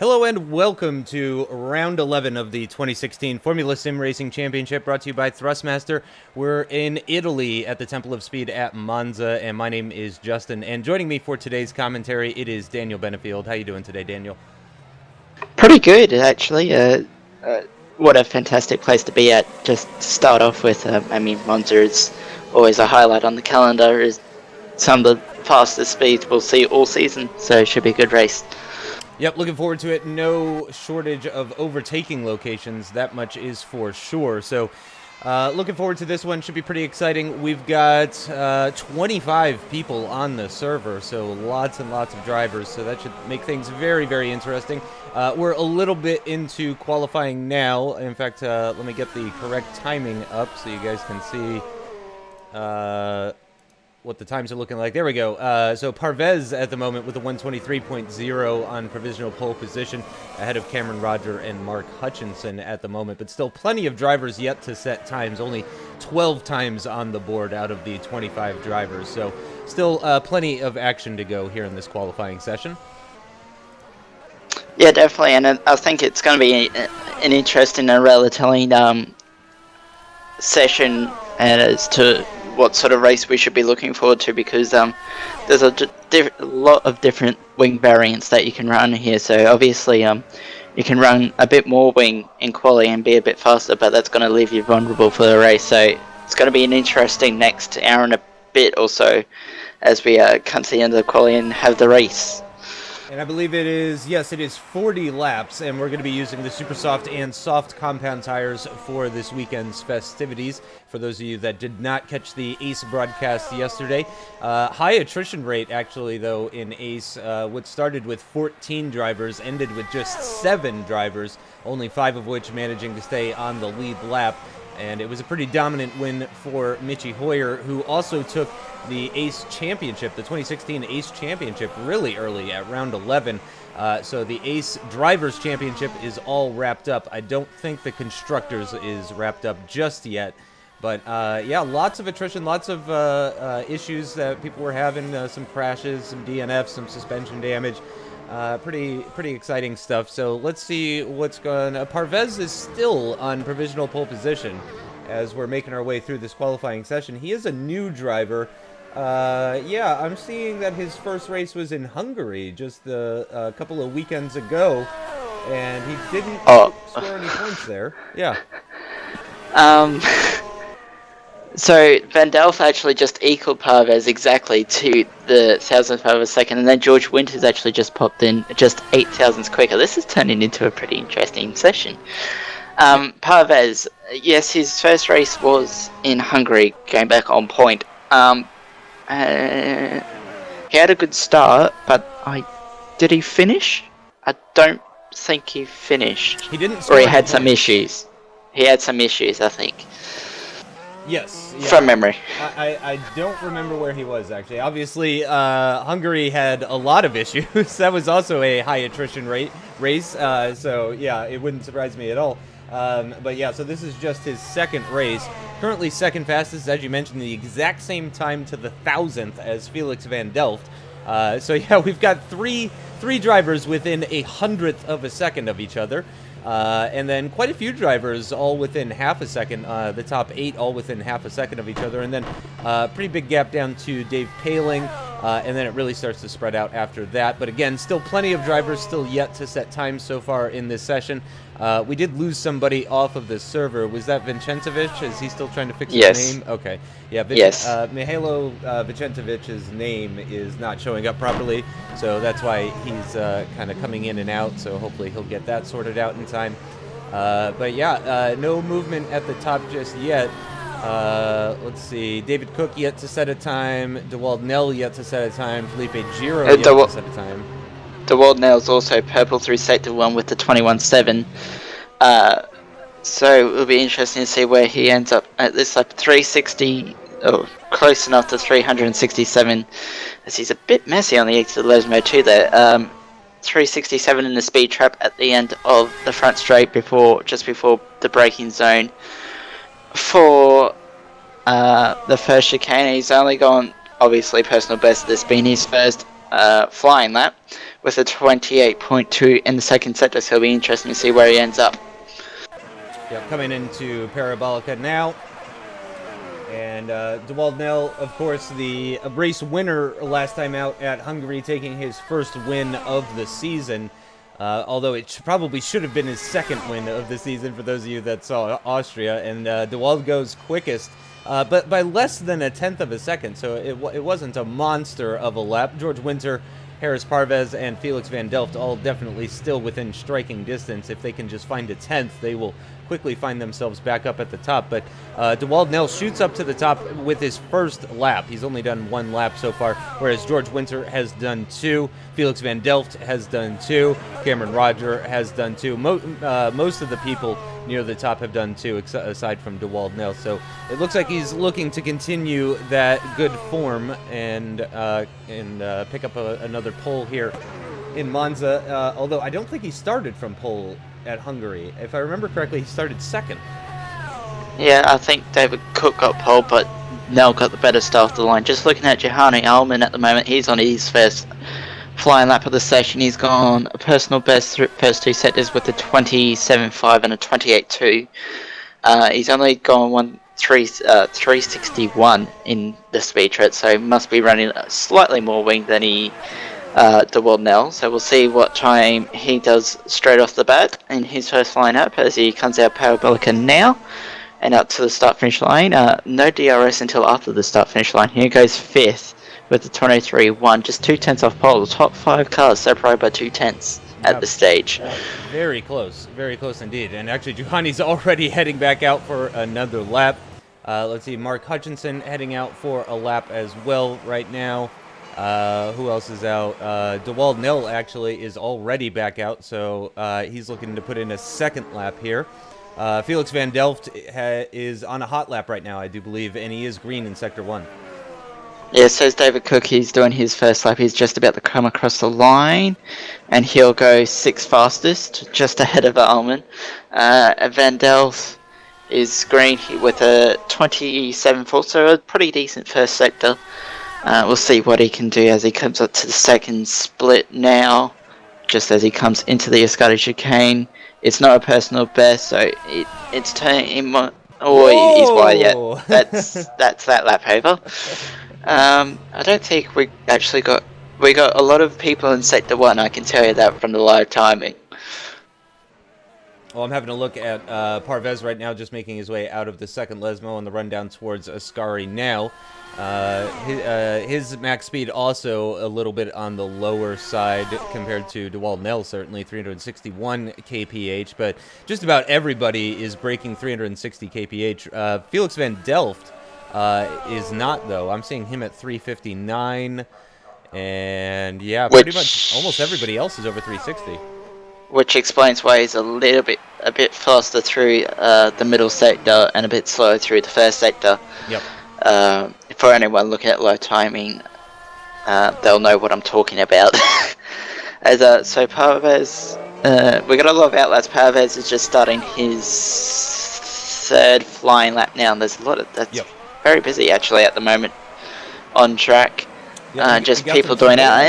Hello and welcome to round 11 of the 2016 Formula SimRacing Championship, brought to you by Thrustmaster. We're in Italy at the Temple of Speed at Monza, and my name is Justin. And joining me for today's commentary, it is Daniel Benefield. How you doing today, Daniel? Pretty good, actually. What a fantastic place to be at. Just to start off with, Monza is always a highlight on the calendar. Is some of the fastest speeds we'll see all season, so it should be a good race. Yep, looking forward to it. No shortage of overtaking locations, that much is for sure. So, looking forward to this one. Should be pretty exciting. We've got 25 people on the server, so lots and lots of drivers. So that should make things very, very interesting. We're a little bit into qualifying now. In fact, let me get the correct timing up so you guys can see what the times are looking like. There we go. So Parvez at the moment with a 123.0 on provisional pole position, ahead of Cameron Roger and Mark Hutchinson at the moment. But still plenty of drivers yet to set times. Only 12 times on the board out of the 25 drivers. So still plenty of action to go here in this qualifying session. Yeah, definitely. And I think it's going to be an interesting and relatively session as to what sort of race we should be looking forward to, because there's a lot of different wing variants that you can run here. So obviously you can run a bit more wing in quali and be a bit faster, but that's going to leave you vulnerable for the race. So it's going to be an interesting next hour and a bit or so as we come to the end of the quali and have the race. And I believe it is 40 laps, and we're going to be using the super soft and soft compound tires for this weekend's festivities. For those of you that did not catch the ACE broadcast yesterday, high attrition rate actually though in ACE. What started with 14 drivers ended with just 7 drivers, only 5 of which managing to stay on the lead lap. And it was a pretty dominant win for Michi Hoyer, who also took the ACE Championship, the 2016 ACE Championship, really early at round 11. So the ACE Drivers Championship is all wrapped up. I don't think the Constructors is wrapped up just yet. But yeah, lots of attrition, lots of issues that people were having, some crashes, some DNFs, some suspension damage. Pretty exciting stuff. So let's see what's going on. Parvez is still on provisional pole position as we're making our way through this qualifying session. He is a new driver. Yeah, I'm seeing that his first race was in Hungary just a couple of weekends ago, and he didn't score any points there. Yeah. So Van Delft actually just equaled Parvez exactly to the thousandth of a second, and then George Winters actually just popped in just 8 thousandths quicker. This is turning into a pretty interesting session. Parvez, yes, his first race was in Hungary, going back on point. He had a good start, but did he finish? I don't think he finished. He didn't. Or he had some issues. He had some issues, I think. Yes. Yeah. From memory. I don't remember where he was, actually. Obviously, Hungary had a lot of issues. That was also a high attrition race. So, yeah, it wouldn't surprise me at all. But, yeah, so this is just his second race. Currently second fastest, as you mentioned, the exact same time to the 1,000th as Felix Van Delft. So, yeah, we've got three drivers within 100th of a second of each other. And then quite a few drivers all within half a second, the top 8 all within half a second of each other, and then pretty big gap down to Dave Paling, and then it really starts to spread out after that. But again, still plenty of drivers still yet to set times so far in this session. We did lose somebody off of this server. Was that Vincentovic? Is he still trying to fix his name? Okay. Yeah, yes. Mihailo Vincentovic's name is not showing up properly, so that's why he's kind of coming in and out, so hopefully he'll get that sorted out in time. But yeah, no movement at the top just yet. Let's see. David Cook yet to set a time. DeWald Nell yet to set a time. Felipe Giro yet to set a time. DeWald Nell's also purple through sector 1 with the 21.7. So it'll be interesting to see where he ends up at this lap. 360, close enough to 367, as he's a bit messy on the exit of Lesmo too there. 367 in the speed trap at the end of the front straight just before the braking zone. For the first chicane, he's only gone, obviously personal best, this being his first flying lap, with a 28.2 in the second sector, so it'll be interesting to see where he ends up. Yep, coming into Parabolica now. And Dewald Nell, of course, the race winner last time out at Hungary, taking his first win of the season. Although it probably should have been his second win of the season for those of you that saw Austria. And Dewald goes quickest, but by less than a tenth of a second. So it wasn't a monster of a lap. George Winter, Harris Parvez, and Felix van Delft all definitely still within striking distance. If they can just find a tenth, they will quickly find themselves back up at the top. But Dewald Nell shoots up to the top with his first lap. He's only done one lap so far, whereas George Winter has done two. Felix van Delft has done two. Cameron Roger has done two. Most of the people near the top have done two, aside from Dewald Nell. So it looks like he's looking to continue that good form and pick up another pole here in Monza. Although I don't think he started from pole at Hungary. If I remember correctly, he started second. Yeah, I think David Cook got pole, but Nell got the better start of the line. Just looking at Johanny Alman at the moment, he's on his first flying lap of the session. He's gone a personal best through first two sectors with a 27.5 and a 28.2. He's only gone 361 in the speed trip, so he must be running slightly more wing than he Dewald Nell. So we'll see what time he does straight off the bat in his first lineup as he comes out Parabolica now and up to the start finish line. No DRS until after the start finish line. Here goes fifth with the 23.1, just 2/10 off pole. The top 5 cars separated by 2/10 at this stage. Very close indeed. And actually, Johanny's already heading back out for another lap. Let's see, Mark Hutchinson heading out for a lap as well right now. Who else is out? Dewald Nell actually is already back out, so he's looking to put in a second lap here. Felix van Delft is on a hot lap right now, I do believe, and he is green in Sector 1. Yeah, says David Cook, he's doing his first lap. He's just about to come across the line, and he'll go 6th fastest, just ahead of Alman. Van Delft is green with a 27.4, so a pretty decent first sector. We'll see what he can do as he comes up to the second split now, just as he comes into the Escada chicane. It's not a personal best, so it's turning him. Oh, he's wide yet. That's that lap over. I don't think we got a lot of people in Sector 1, I can tell you that from the live timing. Well, I'm having a look at Parvez right now, just making his way out of the second Lesmo on the run down towards Ascari now. His max speed also a little bit on the lower side compared to Dewald Nell, certainly 361 kph, but just about everybody is breaking 360 kph. Felix van Delft is not, though. I'm seeing him at 359, and yeah, pretty much almost everybody else is over 360. Which explains why he's a bit faster through the middle sector and a bit slower through the first sector. Yep. For anyone looking at low timing, they'll know what I'm talking about. So Parvez, we got a lot of outlets. Parvez is just starting his third flying lap now, and there's a lot of that's very busy actually at the moment on track. Just people doing out.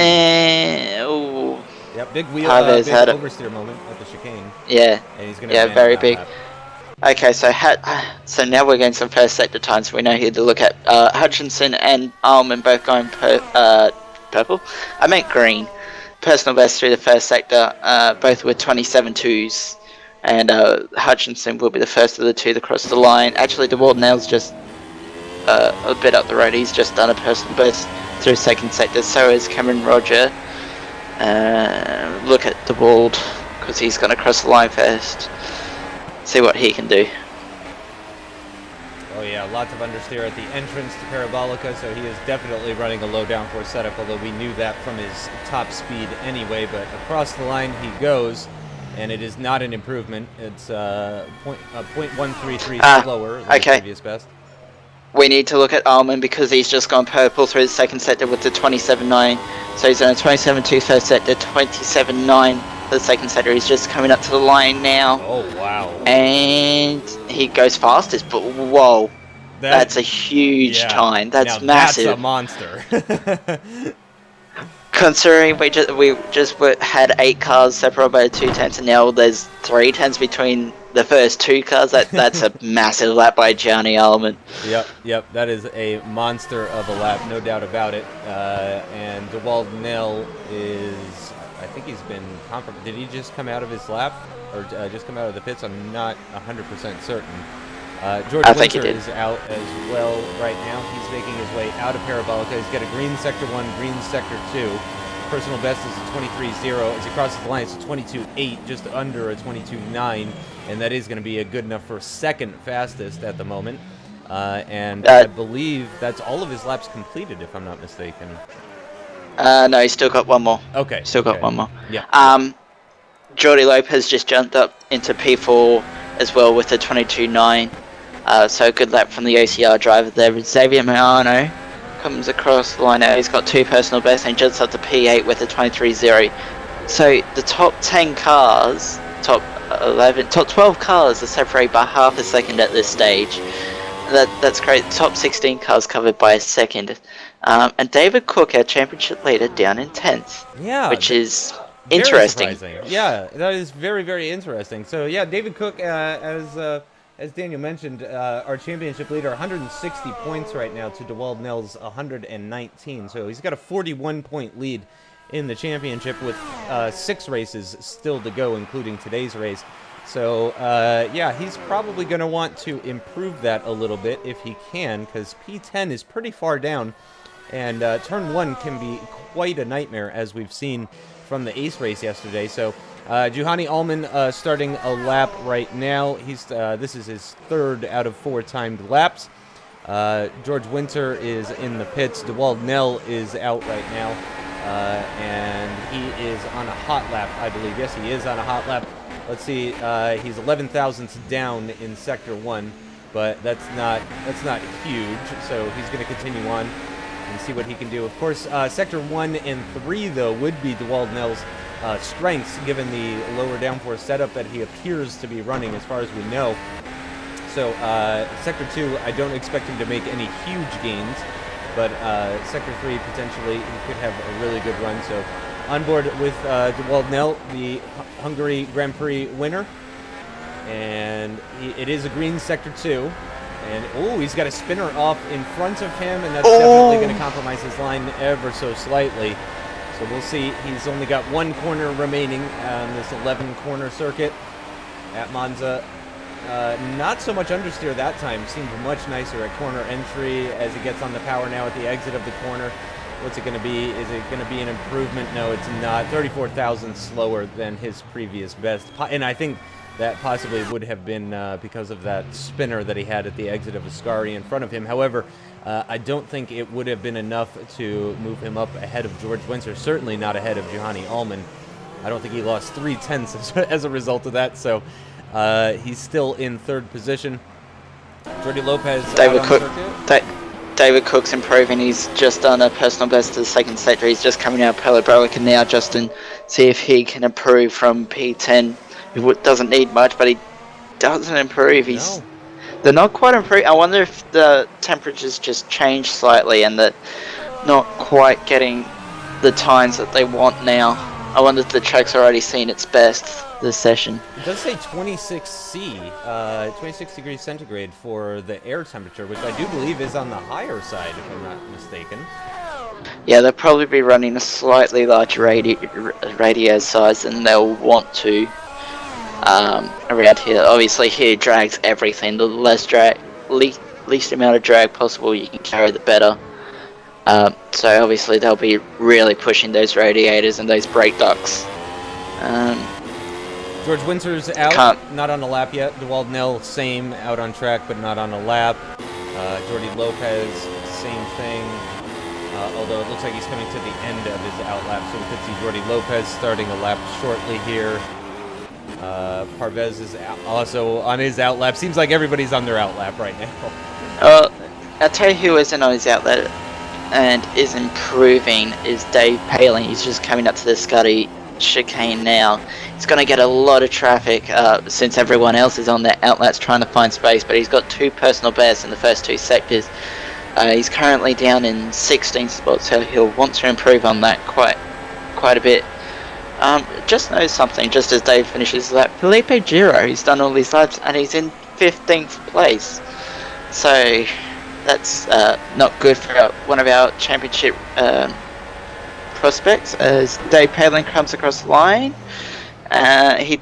Yep, big wheel, Parvez big had oversteer moment at the chicane. Yeah, and he's gonna very big. Lap. Okay, so now we're getting some first sector times. We know who to look at. Hutchinson and Alman both going purple. I meant green. Personal best through the first sector, both with 27.2s. And Hutchinson will be the first of the two to cross the line. Actually, Dewald Nell's just a bit up the road. He's just done a personal best through second sector. So is Cameron Roger. Look at Dewald, because he's going to cross the line first. See what he can do. Oh yeah, lots of understeer at the entrance to Parabolica, so he is definitely running a low downforce setup, although we knew that from his top speed anyway. But across the line he goes, and it is not an improvement. It's 0.133 slower than the previous best. We need to look at Alman because he's just gone purple through the second sector with the 27.9. So he's on a 27.2 first sector, 27.9 the second sector. He's just coming up to the line now. Oh, wow. And he goes fastest, but whoa. That's a huge time. That's massive. That's a monster. Considering we just had 8 cars separated by 2 tenths, and now there's 3 tenths between the first 2 cars. That's a massive lap by Gianni Allman. Yep. That is a monster of a lap, no doubt about it. And DeWald Nell is, I think he's been compromised. Did he just come out of his lap, or just come out of the pits? I'm not 100% certain. George Winter is out as well right now. He's making his way out of Parabolica. He's got a green sector 1, green sector 2. Personal best is a 23.0. As he crosses the line, it's a 22.8, just under a 22.9. And that is going to be good enough for second fastest at the moment. And I believe that's all of his laps completed, if I'm not mistaken. No, he's still got one more. Okay. Still got one more. Yeah. Jordi Lopez just jumped up into P4 as well with a 22.9. So a good lap from the OCR driver there. Xavier Milano comes across the line now. He's got 2 personal bests and jumps up to P8 with a 23.0. So the top 10 cars, top 12 cars are separated by half a second at this stage. That's great. Top 16 cars covered by a second. And David Cook, our championship leader, down in 10th. Yeah. Which is interesting. Yeah, that is very, very interesting. So yeah, David Cook, as Daniel mentioned, our championship leader, 160 points right now to DeWald Nell's 119. So he's got a 41-point lead in the championship with 6 races still to go, including today's race. So yeah, he's probably going to want to improve that a little bit if he can, because P10 is pretty far down, and turn 1 can be quite a nightmare, as we've seen from the Ace race yesterday. So Giovanni Allman starting a lap right now. This is his 3rd out of 4 timed laps. George Winter is in the pits. DeWald Nell is out right now, and he is on a hot lap, I believe. Yes, he is on a hot lap. Let's see. He's 11 thousandths down in sector 1, but that's not huge. So he's going to continue on and see what he can do. Of course, sector 1 and 3 though would be DeWald Nell's strengths, given the lower downforce setup that he appears to be running, as far as we know. So sector 2, I don't expect him to make any huge gains, but sector 3 potentially he could have a really good run. So on board with DeWald Nell, the Hungary Grand Prix winner, and it is a green sector 2. And he's got a spinner off in front of him, and that's definitely going to compromise his line ever so slightly. So we'll see. He's only got 1 corner remaining on this 11-corner circuit at Monza. Not so much understeer that time. Seemed much nicer at corner entry as he gets on the power now at the exit of the corner. What's it going to be? Is it going to be an improvement? No, it's not. 34,000 slower than his previous best. And I think that possibly would have been because of that spinner that he had at the exit of Ascari in front of him. However, I don't think it would have been enough to move him up ahead of George Winter, certainly not ahead of Giovanni Allman. I don't think he lost 3 tenths as a result of that, so he's still in 3rd position. Jordi Lopez. David Cook's improving. He's just done a personal best to the 2nd sector. He's just coming out of Parabolica now, Justin. See if he can improve from P10. He doesn't need much, but he doesn't improve. They're not quite improved. I wonder if the temperatures just changed slightly and they're not quite getting the times that they want now. I wonder if the track's already seen its best this session. It does say 26°C, 26 degrees centigrade for the air temperature, which I do believe is on the higher side, if I'm not mistaken. Yeah, they'll probably be running a slightly larger radio size than they'll want to. Around here, obviously here drags everything. The less drag, least amount of drag possible you can carry, the better. So obviously they'll be really pushing those radiators and those brake ducts. George Winter's out, not on a lap yet. DeWald Nell, same, out on track but not on a lap. Jordi Lopez, same thing. Although it looks like he's coming to the end of his out lap, so we could see Jordi Lopez starting a lap shortly here. Parvez is also on his outlap. Seems like everybody's on their outlap right now. I'll tell you who isn't on his outlap and is improving is Dave Paling. He's just coming up to the Scuddy chicane now. He's going to get a lot of traffic since everyone else is on their outlets trying to find space, but he's got 2 personal bests in the first 2 sectors. He's currently down in 16th spot, so he'll want to improve on that quite quite a bit. Just know something, just as Dave finishes that Felipe Giro, he's done all these laps and he's in 15th place. So that's not good for one of our championship prospects. As Dave Palin comes across the line, he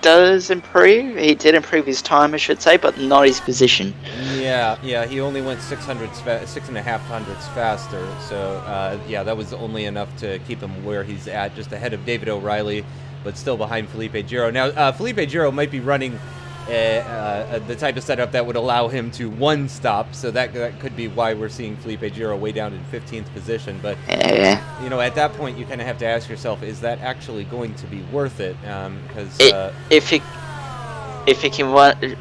does improve. He did improve his time, I should say, but not his position. Yeah, he only went 6.5 hundredths faster. So, yeah, that was only enough to keep him where he's at, just ahead of David O'Reilly, but still behind Felipe Giro. Now, Felipe Giro might be running the type of setup that would allow him to one stop, so that could be why we're seeing Felipe Giro way down in 15th position. But you know, at that point, you kind of have to ask yourself, is that actually going to be worth it? Because if he can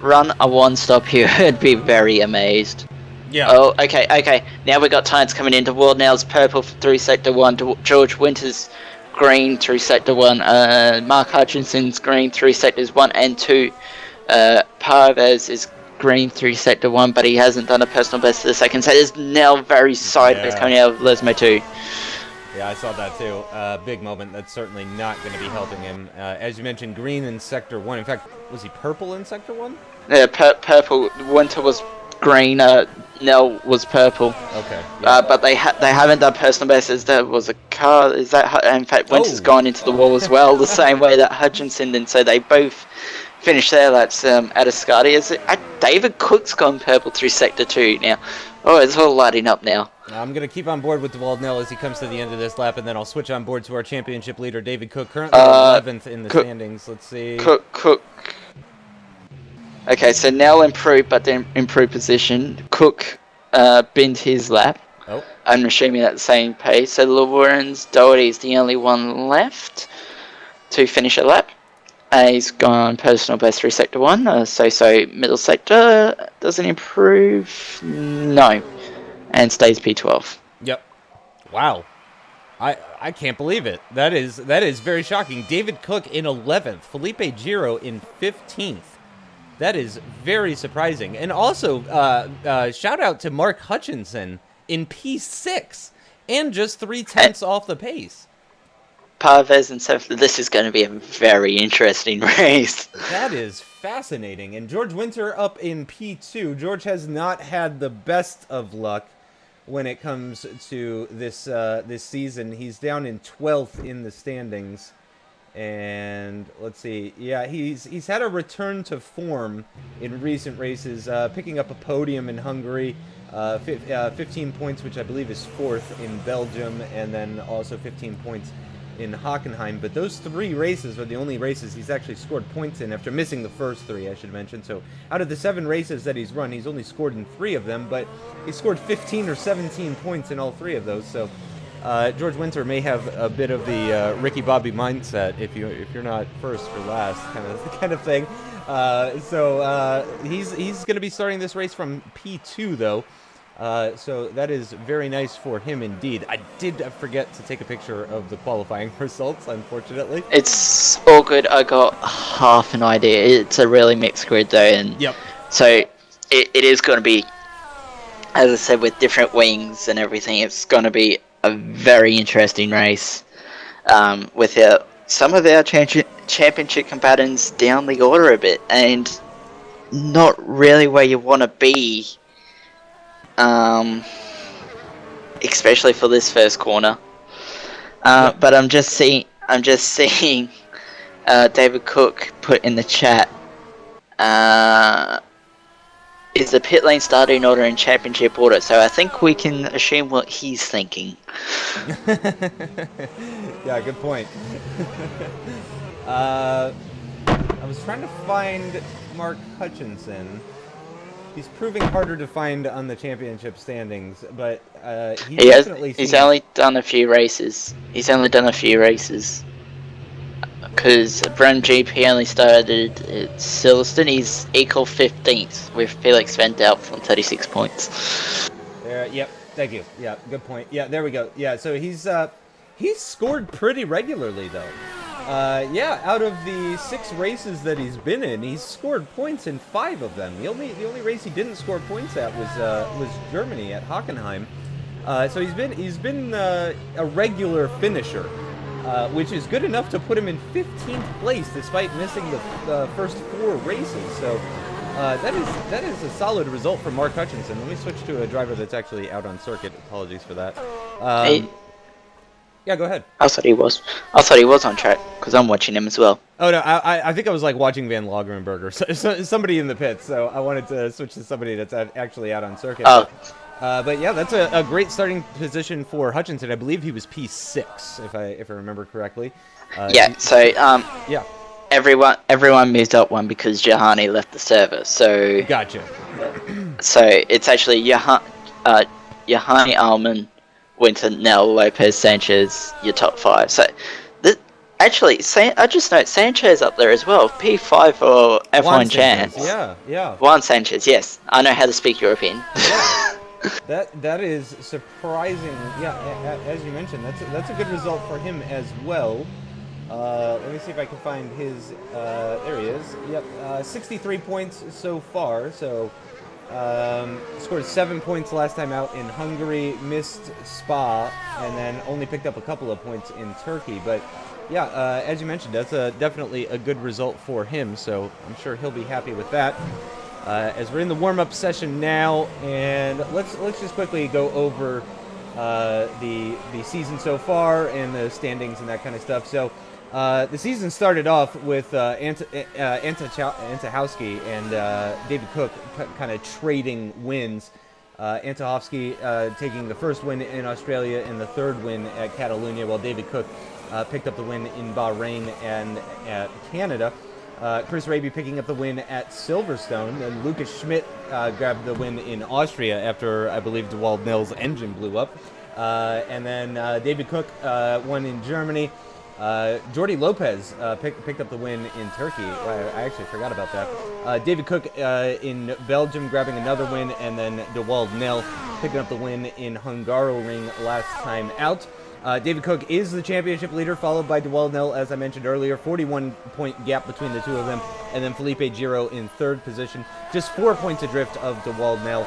run a one stop here, I'd be very amazed. Yeah. Oh, okay. Now we got times coming into World Now's purple through sector 1, George Winters green through sector 1, Mark Hutchinson's green through sectors 1 and 2. Parvez is green through sector 1, but he hasn't done a personal best for the second. So there's now very sideways coming out of Lesmo 2. Yeah, I saw that too. Big moment. That's certainly not going to be helping him. As you mentioned, green in sector 1. In fact, was he purple in sector 1? Yeah, purple. Winter was green. Nell was purple. Okay. Yeah. But they haven't done personal bests. There was a car. In fact, Winter's gone into the wall as well, the same way that Hutchinson did. So they both finished their laps at Ascari. David Cook's gone purple through sector 2 now. Oh, it's all lighting up now. I'm going to keep on board with Waldnell as he comes to the end of this lap, and then I'll switch on board to our championship leader, David Cook, currently 11th in the standings. Let's see. Cook. Okay, so Nell improved, but then improved position. Cook binned his lap. Oh. I'm assuming at the same pace. So Lawrence Doherty is the only one left to finish a lap. He's gone personal best through sector 1. So middle sector doesn't improve. No. And stays P12. Yep. Wow. I can't believe it. That is very shocking. David Cook in 11th. Felipe Giro in 15th. That is very surprising. And also, shout out to Mark Hutchinson in P6 and just 3/10 off the pace. Parvez and 7th. This is going to be a very interesting race. That is fascinating. And George Winter up in P2. George has not had the best of luck when it comes to this this season. He's down in 12th in the standings. And let's see. Yeah, he's had a return to form in recent races, picking up a podium in Hungary, 15 points, which I believe is 4th in Belgium, and then also 15 points in Hockenheim. But those 3 races are the only races he's actually scored points in after missing the first 3, I should mention. So out of the 7 races that he's run, he's only scored in 3 of them, but he scored 15 or 17 points in all 3 of those. So George Winter may have a bit of the Ricky Bobby mindset if you're not first or last kind of thing. So he's going to be starting this race from P2 though. So that is very nice for him indeed. I did forget to take a picture of the qualifying results, unfortunately. It's all good. I got half an idea. It's a really mixed grid though, and yep. So it is going to be, as I said, with different wings and everything. It's going to be a very interesting race with some of our championship combatants down the order a bit, and not really where you want to be. Especially for this first corner. But I'm just seeing David Cook put in the chat, is the pit lane starting order in championship order? So I think we can assume what he's thinking. Yeah, good point. I was trying to find Mark Hutchinson. He's proving harder to find on the championship standings, but he's only done a few races. Because Brun GP only started at Silverstone. He's equal 15th with Felix Van Delft on 36 points. Yep, thank you. Yeah, good point. Yeah, there we go. Yeah, so he's scored pretty regularly though. Yeah, out of the 6 races that he's been in, he's scored points in 5 of them. The only race he didn't score points at was Germany at Hockenheim. So he's been a regular finisher. which is good enough to put him in 15th place despite missing the first 4 races. So that is a solid result for Mark Hutchinson. Let me switch to a driver that's actually out on circuit. Apologies for that. Yeah, go ahead. I thought he was. I thought he was on track because I'm watching him as well. Oh no, I think I was like watching Van Logrenberger, somebody in the pits. So I wanted to switch to somebody that's actually out on circuit. Oh. But yeah, that's a great starting position for Hutchinson. I believe he was P6, if I remember correctly. Yeah. So yeah. Everyone moved up one because Jahani left the server. So gotcha. So it's actually Jahani, Alman, Winter, Nell, Lopez, Sanchez, your top 5. So actually, I just note Sanchez up there as well. P5 for F1 Champs. Yeah. Juan Sanchez, yes. I know how to speak European. Yeah. That is surprising. Yeah, as you mentioned, that's a good result for him as well. Let me see if I can find his. There he is. Yep, 63 points so far. So scored 7 points last time out in Hungary, missed Spa, and then only picked up a couple of points in Turkey. But yeah, as you mentioned, that's definitely a good result for him. So I'm sure he'll be happy with that. As we're in the warm-up session now, and let's just quickly go over the season so far and the standings and that kind of stuff. So the season started off with Antahowski and David Cook kind of trading wins. Antahowski taking the first win in Australia and the third win at Catalunya, while David Cook picked up the win in Bahrain and at Canada. Chris Raby picking up the win at Silverstone, and Lucas Schmidt grabbed the win in Austria after, I believe, DeWald Nell's engine blew up. And then David Cook won in Germany. Jordi Lopez picked up the win in Turkey. I actually forgot about that. David Cook in Belgium grabbing another win, and then DeWald Nell picking up the win in Hungaroring last time out. David Cook is the championship leader, followed by DeWald Nell, as I mentioned earlier. 41-point gap between the two of them. And then Felipe Giro in third position. Just 4 points adrift of DeWald Nell.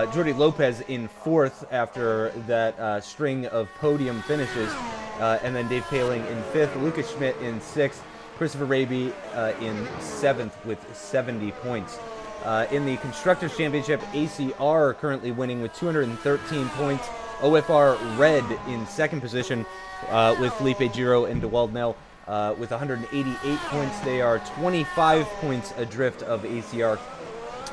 Jordi Lopez in fourth after that string of podium finishes. And then Dave Paling in fifth. Lucas Schmidt in sixth. Christopher Raby in seventh with 70 points. In the Constructors' Championship, ACR currently winning with 213 points. OFR Red in second position with Felipe Giro and DeWald Nell with 188 points. They are 25 points adrift of ACR.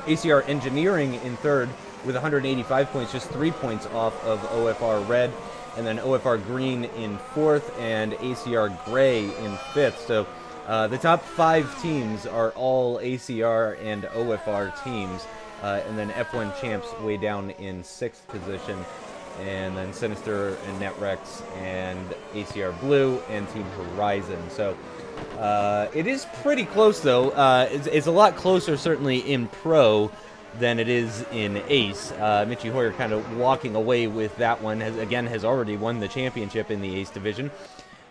ACR Engineering in third with 185 points, just 3 points off of OFR Red. And then OFR Green in fourth and ACR Gray in fifth. So the top 5 teams are all ACR and OFR teams. And then F1 Champs way down in sixth position. And then Sinister and Netrex and ACR Blue and Team Horizon. So it is pretty close, though. It's a lot closer, certainly, in Pro than it is in Ace. Mitchie Hoyer kind of walking away with that one. Has already won the championship in the Ace division.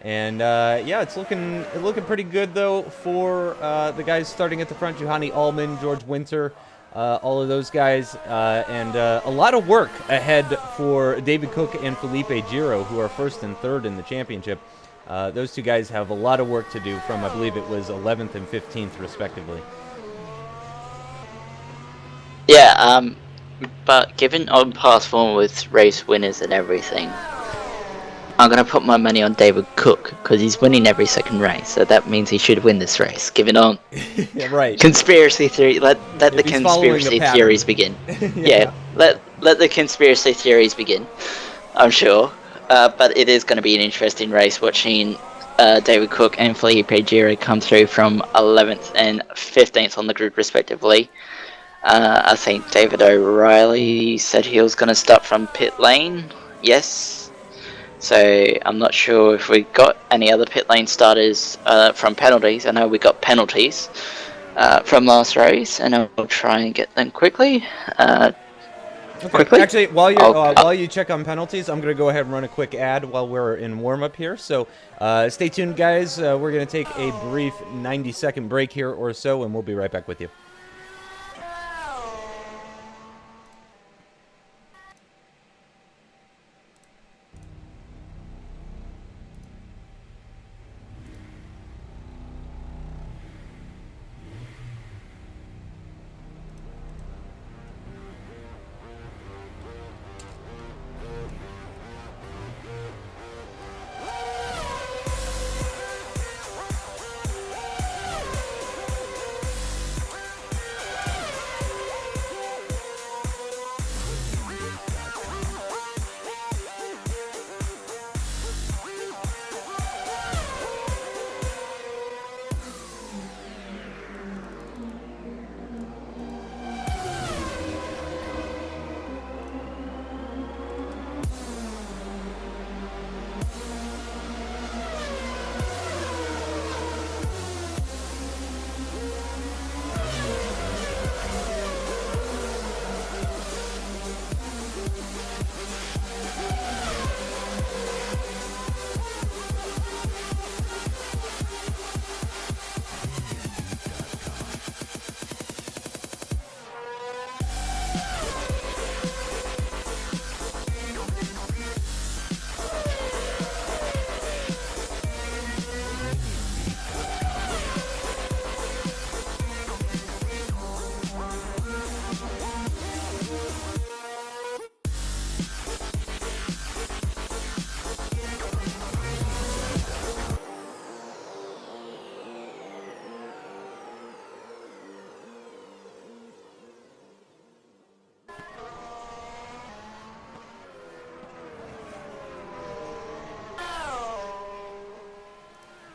And yeah, it's looking pretty good, though, for the guys starting at the front. Juhani Allman, George Winter. All of those guys, and a lot of work ahead for David Cook and Felipe Giro, who are first and third in the championship. Those two guys have a lot of work to do from, I believe it was 11th and 15th, respectively. Yeah, but given on past form with race winners and everything, I'm going to put my money on David Cook because he's winning every second race, so that means he should win this race. Given on yeah, right. Conspiracy theory, let the conspiracy theories begin. Yeah, let the conspiracy theories begin. I'm sure, but it is going to be an interesting race watching David Cook and Felipe Giro come through from 11th and 15th on the grid respectively. I think David O'Reilly said he was going to start from pit lane. Yes. So I'm not sure if we got any other pit lane starters from penalties. I know we got penalties from last race, and I'll try and get them quickly. Okay. Actually, while you check on penalties, I'm going to go ahead and run a quick ad while we're in warm-up here. So stay tuned, guys. We're going to take a brief 90-second break here or so, and we'll be right back with you.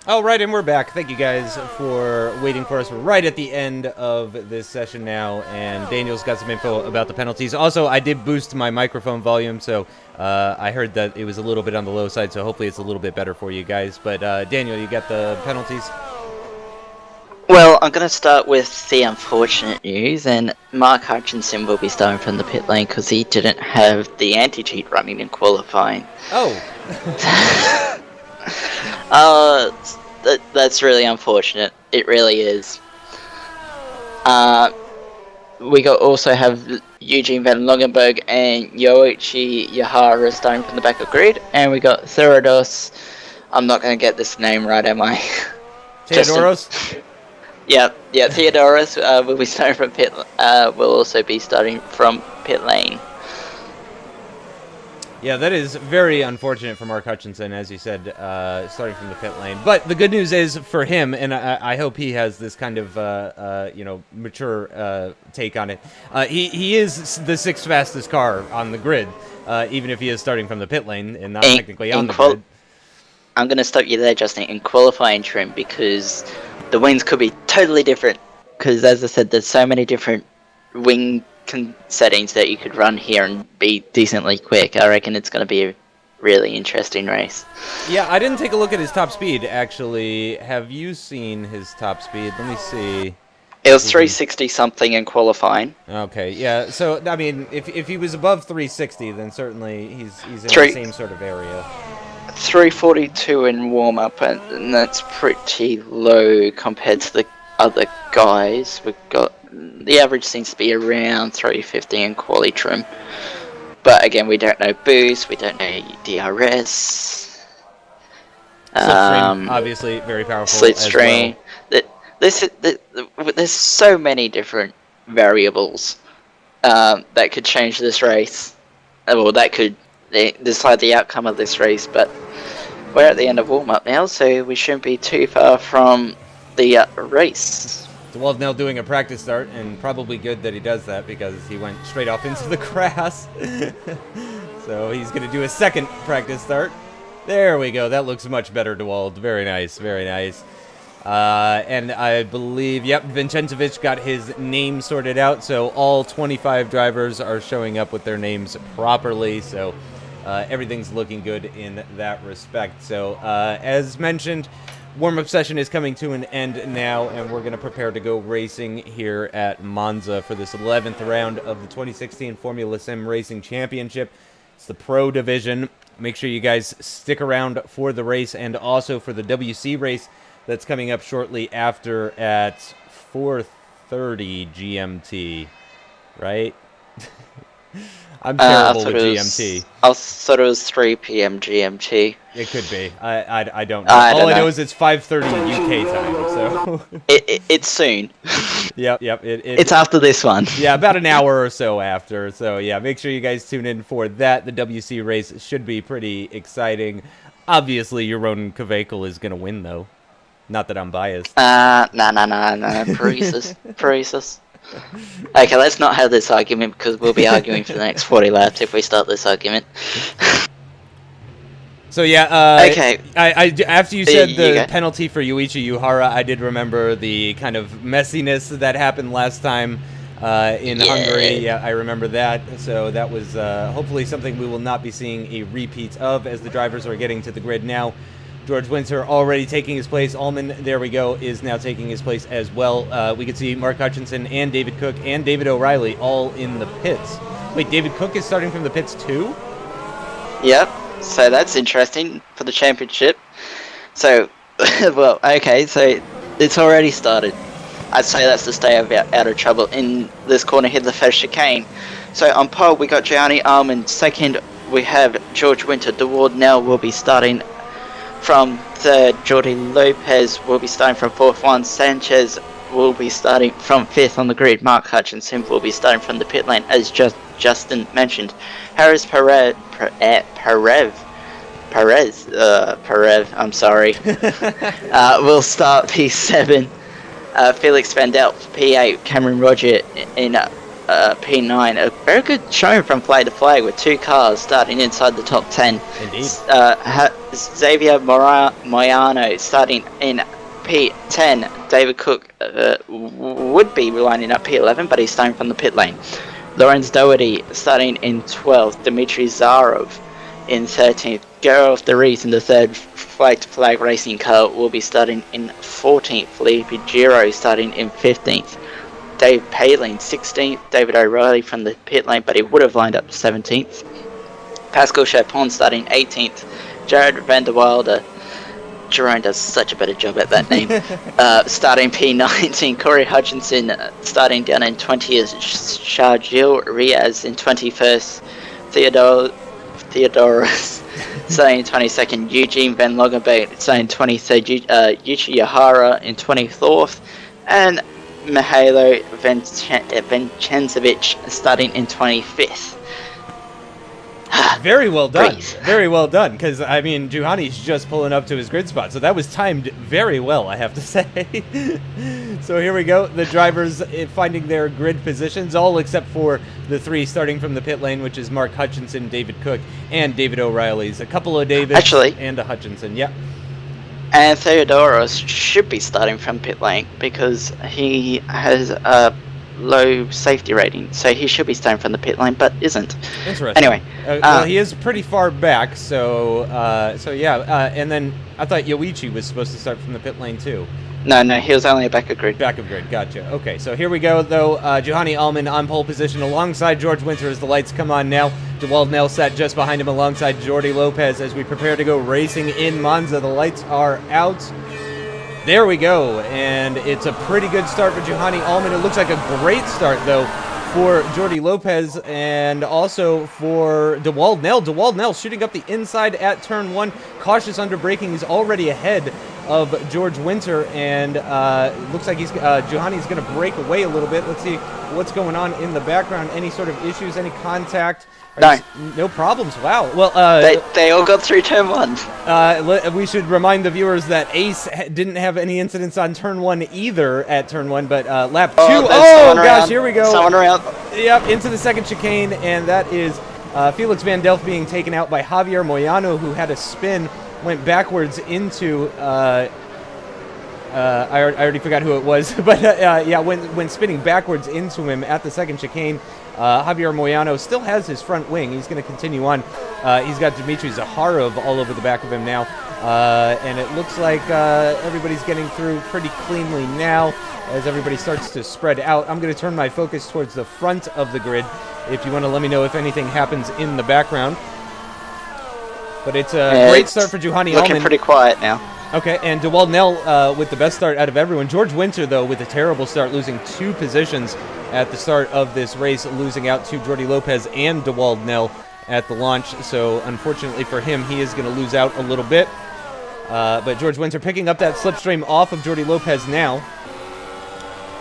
All right, and we're back. Thank you guys for waiting for us right at the end of this session now, and Daniel's got some info about the penalties. Also, I did boost my microphone volume, so I heard that it was a little bit on the low side, so hopefully it's a little bit better for you guys. But Daniel, you got the penalties? Well, I'm going to start with the unfortunate news, and Mark Hutchinson will be starting from the pit lane because he didn't have the anti-cheat running in qualifying. Oh. That's really unfortunate. It really is. We also have Eugene Van Longenberg and Yoichi Yahara starting from the back of grid, and we got Theodoros. I'm not going to get this name right, am I? Theodoros? Yeah, Theodoros will be starting from pit. Will also be starting from pit lane. Yeah, that is very unfortunate for Mark Hutchinson, as you said, starting from the pit lane. But the good news is for him, and I hope he has this kind of, mature take on it. He is the sixth fastest car on the grid, even if he is starting from the pit lane and not technically on the grid. I'm going to stop you there, Justin, in qualifying trim, because the wings could be totally different. Because, as I said, there's so many different wing settings that you could run here and be decently quick. I reckon it's going to be a really interesting race. Yeah, I didn't take a look at his top speed, actually. Have you seen his top speed? Let me see. It was 360 something in qualifying. Okay, yeah. So, I mean, if he was above 360, then certainly he's in the same sort of area. 342 in warm-up, and that's pretty low compared to the other guys. We've got the average seems to be around 350 in quali trim, but again, we don't know boost, we don't know DRS. Slipstream, obviously very powerful. Slipstream. There's so many different variables that could change this race. Well, that could decide the outcome of this race, but we're at the end of warm-up now, so we shouldn't be too far from the race. DeWald now doing a practice start, and probably good that he does that because he went straight off into the grass. So he's going to do a second practice start. There we go. That looks much better, DeWald. Very nice, very nice. And I believe, yep, Vincenzovic got his name sorted out, so all 25 drivers are showing up with their names properly, so everything's looking good in that respect. So, as mentioned, warm-up session is coming to an end now, and we're going to prepare to go racing here at Monza for this 11th round of the 2016 Formula SimRacing Championship. It's the Pro Division. Make sure you guys stick around for the race and also for the WC race that's coming up shortly after at 4:30 GMT, right? I'm terrible with GMT. I thought it was 3 p.m. GMT. It could be. I don't know. All I know is it's 5:30 UK time, so... It's soon. Yep. It's after this one. Yeah, about an hour or so after. So, yeah, make sure you guys tune in for that. The WC race should be pretty exciting. Obviously, Jeroen Kvekel is going to win, though. Not that I'm biased. No. Praises. Okay, let's not have this argument because we'll be arguing for the next 40 laps if we start this argument. So yeah, okay. I after you said the penalty for Yuichi Uhara, I did remember the kind of messiness that happened last time in Hungary. Yeah, I remember that. So that was hopefully something we will not be seeing a repeat of as the drivers are getting to the grid now. George Winter already taking his place. Allman, there we go, is now taking his place as well. We can see Mark Hutchinson and David Cook and David O'Reilly all in the pits. Wait, David Cook is starting from the pits too? Yep, so that's interesting for the championship. So, well, okay, so it's already started. I'd say that's to stay out of trouble. In this corner here, the first chicane. So on pole, we got Gianni Allman. Second, we have George Winter. DeWard now will be starting from third. Jordi Lopez will be starting from fourth. Juan Sanchez will be starting from fifth on the grid. Mark Hutchinson will be starting from the pit lane, as Justin mentioned. Harris Perez, I'm sorry, will start P7. Felix Van Delt for P8. Cameron Roger in P9. A very good showing from flag to flag with 2 cars starting inside the top 10. Indeed. Xavier Moyano starting in P10. David Cook would be lining up P11, but he's starting from the pit lane. Lorenz Doherty starting in 12th. Dmitry Zarov in 13th. Gerolf de Ries in the third flag-to-flag racing car will be starting in 14th. Felipe Giro starting in 15th. Dave Palin 16th. David O'Reilly from the pit lane, but he would have lined up 17th. Pascal Chapon starting 18th. Jared van der Wilde, Jerome does such a better job at that name, starting P19. Corey Hutchinson starting down in 20th. Sharjil Riaz in 21st. Theodorus starting in 22nd. Eugene Van Longenberg starting 23rd. Yuchi Yahara in 24th. And Mihailo Vincenzovic starting in 25th. Very well done. Prix. Very well done. Because, I mean, Juhani's just pulling up to his grid spot. So that was timed very well, I have to say. So here we go. The drivers finding their grid positions, all except for the 3 starting from the pit lane, which is Mark Hutchinson, David Cook, and David O'Reilly's. A couple of Davids and a Hutchinson. Yeah. And Theodoros should be starting from pit lane because he has a low safety rating, so he should be starting from the pit lane, but isn't. Interesting. Anyway, well, he is pretty far back, so yeah. And then I thought Yoichi was supposed to start from the pit lane too. No, he was only a back of grid. Back of grid, gotcha. Okay, so here we go, though. Juhani Allman on pole position alongside George Winter as the lights come on now. DeWald Nell sat just behind him alongside Jordi Lopez as we prepare to go racing in Monza. The lights are out. There we go, and it's a pretty good start for Juhani Allman. It looks like a great start, though, for Jordi Lopez and also for DeWald Nell. DeWald Nell shooting up the inside at turn 1. Cautious under braking. He's already ahead of George Winter, and looks like Juhani's going to break away a little bit. Let's see what's going on in the background. Any sort of issues, any contact? No problems. Wow. Well, they all got through turn 1. We should remind the viewers that Ace didn't have any incidents on turn 1 either at turn 1, but lap 2. Oh gosh, here we go. Someone around. Yep, into the second chicane, and that is Felix Van Delft being taken out by Javier Moyano, who had a spin, went backwards into. I already forgot who it was, but yeah, when spinning backwards into him at the second chicane. Javier Moyano still has his front wing. He's going to continue on. He's got Dmitry Zaharov all over the back of him now. And it looks like everybody's getting through pretty cleanly now as everybody starts to spread out. I'm going to turn my focus towards the front of the grid if you want to let me know if anything happens in the background. But it's a great start for Juhani Allman. Looking pretty quiet now. Okay, and DeWald Nell with the best start out of everyone. George Winter, though, with a terrible start, losing 2 positions at the start of this race, losing out to Jordi Lopez and DeWald Nell at the launch. So, unfortunately for him, he is going to lose out a little bit. But George Winter picking up that slipstream off of Jordi Lopez now.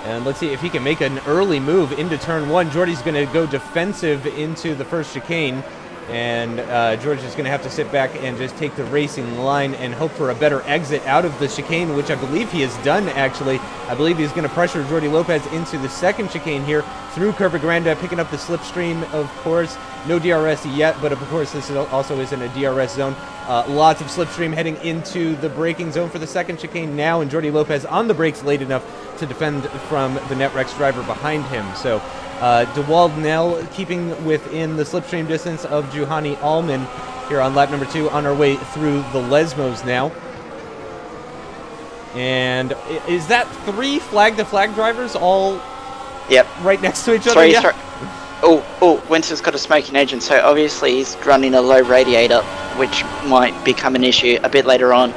And let's see if he can make an early move into turn 1. Jordi's going to go defensive into the first chicane. And George is going to have to sit back and just take the racing line and hope for a better exit out of the chicane, which I believe he has done, actually. I believe he's going to pressure Jordi Lopez into the second chicane here through Curva Grande, picking up the slipstream, of course. No DRS yet, but of course this also isn't a DRS zone. Lots of slipstream heading into the braking zone for the second chicane now, and Jordi Lopez on the brakes late enough to defend from the NetRex driver behind him. So DeWald Nell keeping within the slipstream distance of Juhani Allman here on lap number 2 on our way through the Lesmos now. And is that 3 flag-to-flag drivers all right next to each other? Yeah. Oh, Winter's got a smoking engine, so obviously he's running a low radiator, which might become an issue a bit later on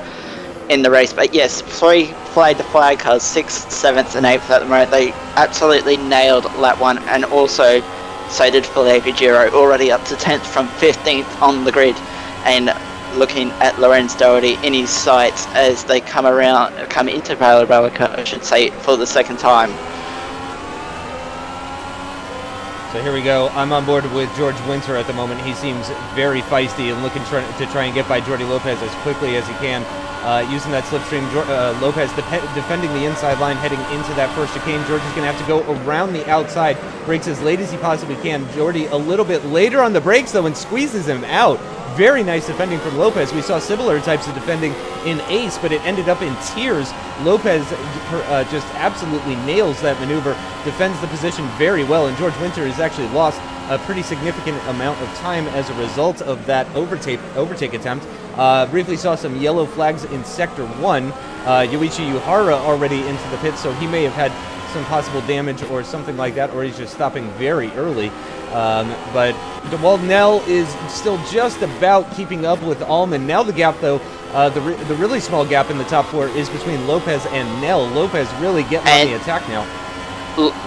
in the race. But yes, 3 flag-to-flag cars, 6th, 7th and 8th at the moment. They absolutely nailed lap 1, and also so did Felipe Giro, already up to 10th from 15th on the grid, and looking at Lorenz Doherty in his sights as they come into Valerica, I should say, for the second time. So here we go. I'm on board with George Winter at the moment. He seems very feisty and looking to try and get by Jordi Lopez as quickly as he can. using that slipstream. Lopez defending the inside line, heading into that first chicane. George is going to have to go around the outside, brakes as late as he possibly can. Jordy a little bit later on the brakes, though, and squeezes him out. Very nice defending from Lopez. We saw similar types of defending in Ace, but it ended up in tears. Lopez just absolutely nails that maneuver, defends the position very well, and George Winter has actually lost a pretty significant amount of time as a result of that overtake attempt. Briefly saw some yellow flags in Sector 1. Yoichi Yuhara already into the pits, so he may have had some possible damage or something like that, or he's just stopping very early. But DeWald Nell is still just about keeping up with Allman. Now the gap, though, the really small gap in the top four is between Lopez and Nell. Lopez really getting on the attack now.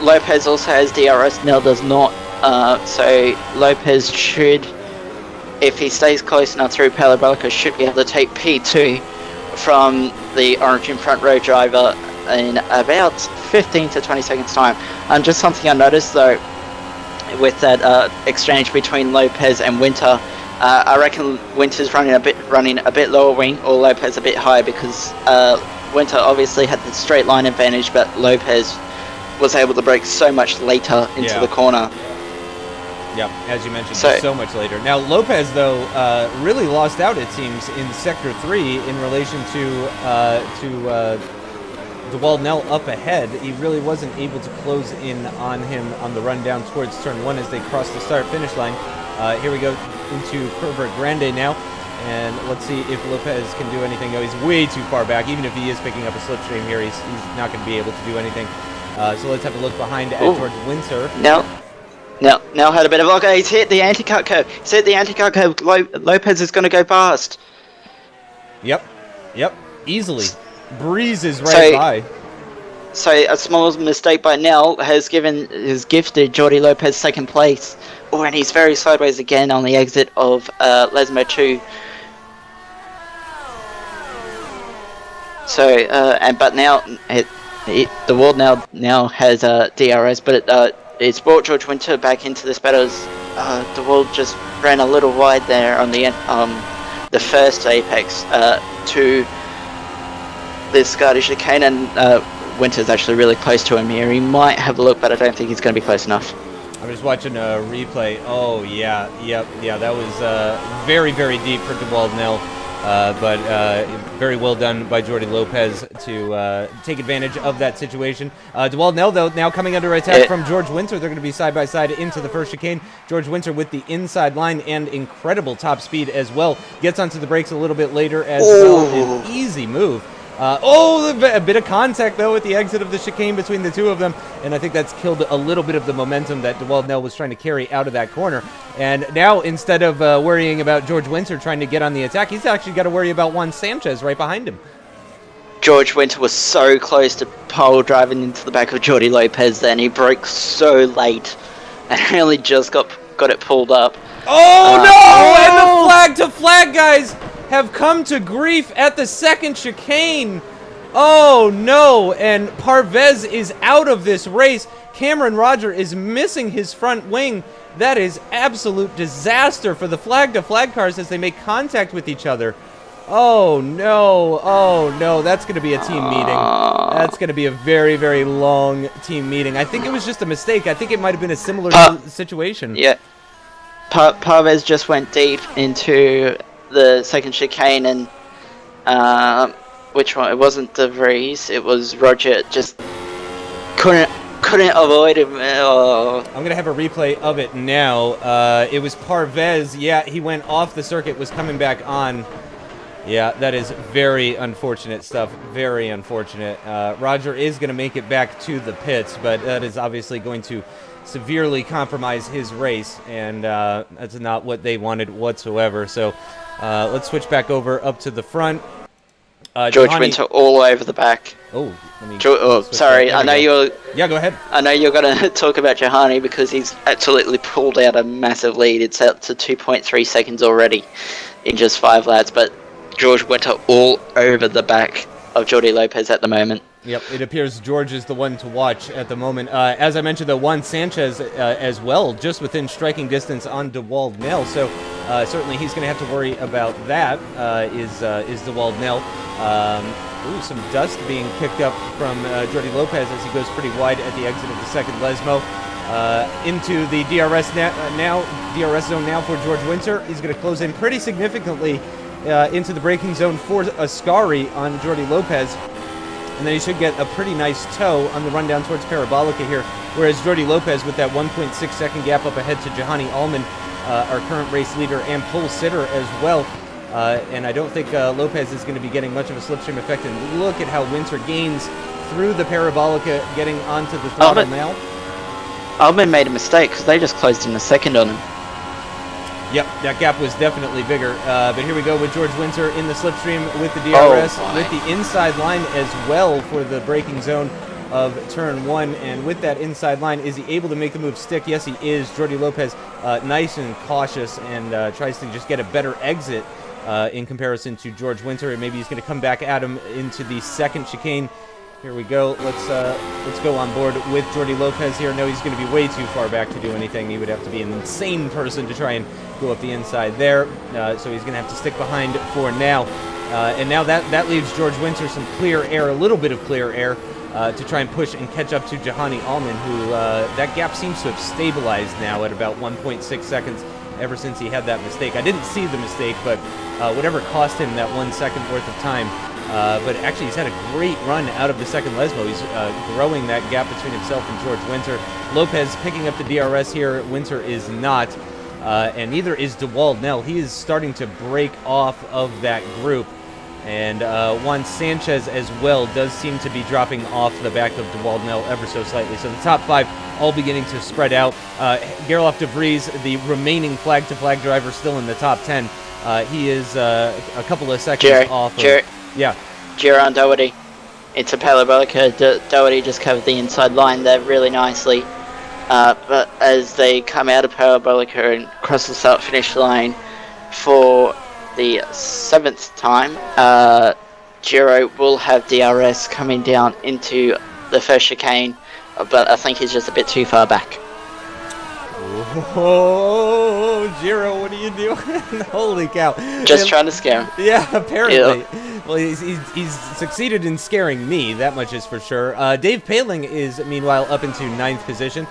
Lopez also has DRS, Nell does not. So Lopez should, if he stays close enough through Parabolica, should be able to take P2 from the orange in front row driver in about 15 to 20 seconds time. And just something I noticed though, with that exchange between Lopez and Winter, I reckon Winter's running a bit lower wing, or Lopez a bit higher, because Winter obviously had the straight line advantage, but Lopez was able to brake so much later into the corner. Yep, as you mentioned, so much later. Now, Lopez, though, really lost out, it seems, in Sector 3 in relation to DeWald Nell up ahead. He really wasn't able to close in on him on the run down towards Turn 1 as they cross the start-finish line. Here we go into Curva Grande now, and let's see if Lopez can do anything. Oh, he's way too far back. Even if he is picking up a slipstream here, he's not going to be able to do anything. So let's have a look behind at George Winter. Now had a bit of luck. He's hit the anti-cut curve. He's hit the anti-cut curve. Lopez is going to go past. Yep. Easily. Breezes right by. So a small mistake by Nell has gifted Jordi Lopez second place. Oh, and he's very sideways again on the exit of Lesmo 2. So but now the world now has DRS, but it's brought George Winter back into this battle. The world just ran a little wide there on the first apex to this Scottish chicane, and Winter's actually really close to him here. He might have a look, but I don't think he's going to be close enough. I'm just watching a replay. Oh, yeah, that was very, very deep for DeWald Nell. But very well done by Jordi Lopez to take advantage of that situation. DeWald Nell, though, now coming under attack from George Winter. They're going to be side by side into the first chicane. George Winter with the inside line and incredible top speed as well. Gets onto the brakes a little bit later as well. An easy move. A bit of contact, though, at the exit of the chicane between the two of them, and I think that's killed a little bit of the momentum that DeWald Nell was trying to carry out of that corner. And now, instead of worrying about George Winter trying to get on the attack, he's actually got to worry about Juan Sanchez right behind him. George Winter was so close to pole driving into the back of Jordi Lopez then. He broke so late and really just got it pulled up. Oh, no! And the flag-to-flag guys have come to grief at the second chicane. Oh no, and Parvez is out of this race. Cameron Roger is missing his front wing. That is absolute disaster for the flag-to-flag cars as they make contact with each other. Oh no, that's going to be a team meeting. That's going to be a very, very long team meeting. I think it was just a mistake. I think it might have been a similar situation. Yeah. Parvez just went deep into the second chicane, and which one? It wasn't De Vries, it was Roger. Just couldn't avoid him. Oh. I'm gonna have a replay of it now. It was Parvez. Yeah, he went off the circuit, was coming back on. Yeah, that is very unfortunate stuff. Very unfortunate. Roger is gonna make it back to the pits, but that is obviously going to severely compromise his race, and that's not what they wanted whatsoever. So let's switch back over up to the front. George Winter all over the back. Oh, sorry. I know you're. Yeah, go ahead. I know you're going to talk about Johanny because he's absolutely pulled out a massive lead. It's out to 2.3 seconds already in just 5 laps. But George Winter all over the back of Jordi Lopez at the moment. Yep, it appears George is the one to watch at the moment. As I mentioned, though, Juan Sanchez as well, just within striking distance on DeWald Nell. So certainly he's going to have to worry about that, is DeWald Nell. Ooh, some dust being kicked up from Jordi Lopez as he goes pretty wide at the exit of the second Lesmo. Into the DRS DRS zone now for George Winter. He's going to close in pretty significantly into the braking zone for Ascari on Jordi Lopez. And then he should get a pretty nice toe on the run down towards Parabolica here. Whereas Jordi Lopez with that 1.6 second gap up ahead to Jahani Allman, our current race leader and pole sitter as well. And I don't think Lopez is going to be getting much of a slipstream effect. And look at how Winter gains through the Parabolica, getting onto the throttle now. Allman made a mistake because they just closed in a second on him. Yep, that gap was definitely bigger. But here we go with George Winter in the slipstream with the DRS, with the inside line as well for the braking zone of turn 1. And with that inside line, is he able to make the move stick? Yes, he is. Jordi Lopez nice and cautious and tries to just get a better exit in comparison to George Winter. And maybe he's going to come back at him into the second chicane. Here we go. Let's go on board with Jordi Lopez here. No, he's going to be way too far back to do anything. He would have to be an insane person to try and go up the inside there. So he's going to have to stick behind for now. And now that leaves George Winter some clear air, a little bit of clear air, to try and push and catch up to Jahani Allman, who that gap seems to have stabilized now at about 1.6 seconds ever since he had that mistake. I didn't see the mistake, but whatever cost him that 1 second worth of time. But actually, he's had a great run out of the second Lesmo. He's growing that gap between himself and George Winter. Lopez picking up the DRS here. Winter is not. And neither is DeWald Nell. He is starting to break off of that group. And Juan Sanchez as well does seem to be dropping off the back of DeWald Nell ever so slightly. So the top 5 all beginning to spread out. Gerloff de Vries, the remaining flag-to-flag driver, still in the top 10. He is a couple of seconds off of... Yeah. Giro and Doherty into Parabolica. Doherty just covered the inside line there really nicely. But as they come out of Parabolica and cross the start finish line for the 7th time, Giro will have DRS coming down into the first chicane, but I think he's just a bit too far back. Oh, Giro, what are you doing? Holy cow. Just trying to scare him. Yeah, apparently. Yep. Well, he's succeeded in scaring me, that much is for sure. Dave Paling is, meanwhile, up into 9th position.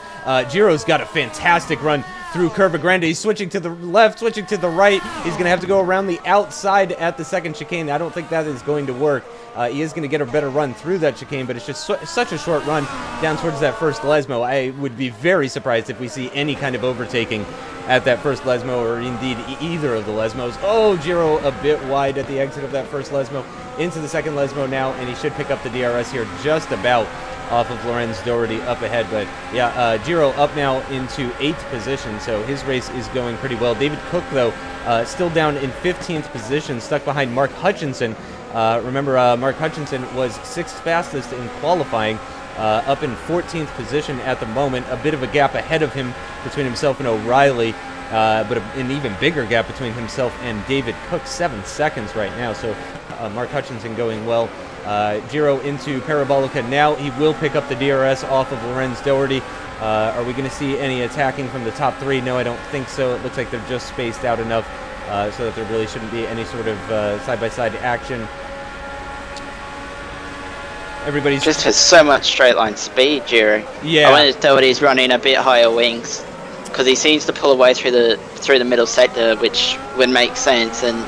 Giro's got a fantastic run through Curva Grande. He's switching to the left, switching to the right. He's going to have to go around the outside at the second chicane. I don't think that is going to work. He is going to get a better run through that chicane, but it's just such a short run down towards that first Lesmo. I would be very surprised if we see any kind of overtaking at that first Lesmo, or indeed either of the Lesmos. Oh, Giro a bit wide at the exit of that first Lesmo. Into the second Lesmo now, and he should pick up the DRS here just about off of Lorenz Doherty up ahead. But yeah, Giro up now into 8th position, so his race is going pretty well. David Cook, though, still down in 15th position, stuck behind Mark Hutchinson. Remember, Mark Hutchinson was 6th fastest in qualifying, up in 14th position at the moment. A bit of a gap ahead of him between himself and O'Reilly, but an even bigger gap between himself and David Cook, 7 seconds right now. So Mark Hutchinson going well. Giro into Parabolica now. He will pick up the DRS off of Lorenz Doherty. Are we going to see any attacking from the top 3? No, I don't think so. It looks like they're just spaced out enough so that there really shouldn't be any sort of side-by-side action. Everybody's just has so much straight line speed, Giro. Yeah. I wonder if Doherty's running a bit higher wings, because he seems to pull away through the middle sector, which would make sense. And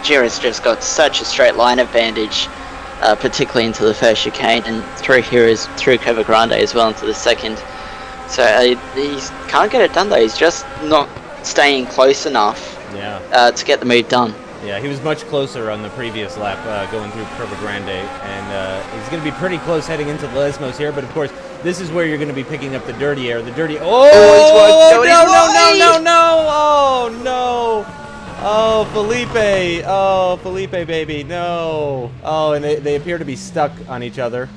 Giro's just got such a straight line advantage, particularly into the first chicane, and through Curva Grande as well into the second. So he can't get it done though. He's just not staying close enough. Yeah. To get the move done. Yeah, he was much closer on the previous lap going through Curva Grande, and he's going to be pretty close heading into the Lesmos here, but of course, this is where you're going to be picking up the dirty air. The dirty... Oh, no! Oh, no! Oh, Felipe! Oh, Felipe, baby, no! Oh, and they appear to be stuck on each other.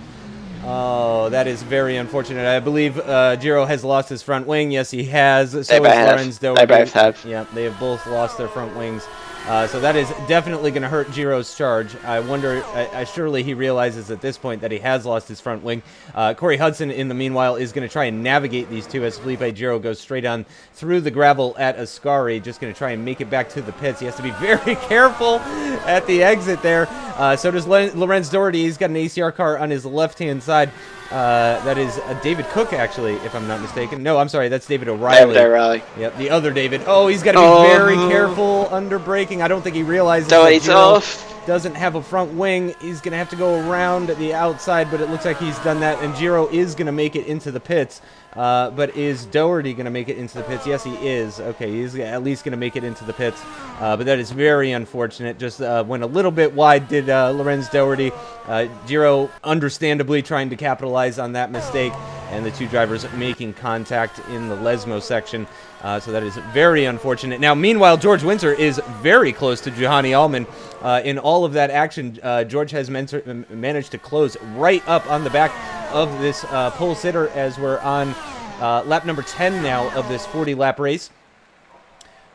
Oh, that is very unfortunate. I believe Giro has lost his front wing. Yes, he has. So has Lorenz Doherty. They both have. Yeah, they have both lost their front wings. So that is definitely going to hurt Giro's charge. I wonder, surely he realizes at this point that he has lost his front wing. Corey Hudson, in the meanwhile, is going to try and navigate these two as Felipe Giro goes straight on through the gravel at Ascari, just going to try and make it back to the pits. He has to be very careful at the exit there. So does Lorenz Doherty. He's got an ACR car on his left-hand side. That is David Cook, actually, if I'm not mistaken. No, I'm sorry, that's David O'Reilly. David O'Reilly. Yep, the other David. Oh, he's got to be very careful under braking. I don't think he realizes that Giro doesn't have a front wing. He's going to have to go around the outside, but it looks like he's done that, and Giro is going to make it into the pits. But is Doherty going to make it into the pits? Yes, he is. Okay, he's at least going to make it into the pits. But that is very unfortunate. Just went a little bit wide, did Lorenz Doherty. Giro, understandably, trying to capitalize on that mistake, and the two drivers making contact in the Lesmo section. So that is very unfortunate. Now, meanwhile, George Winter is very close to Juhani Allman. In all of that action, George has managed to close right up on the back of this pole sitter as we're on lap number 10 now of this 40-lap race.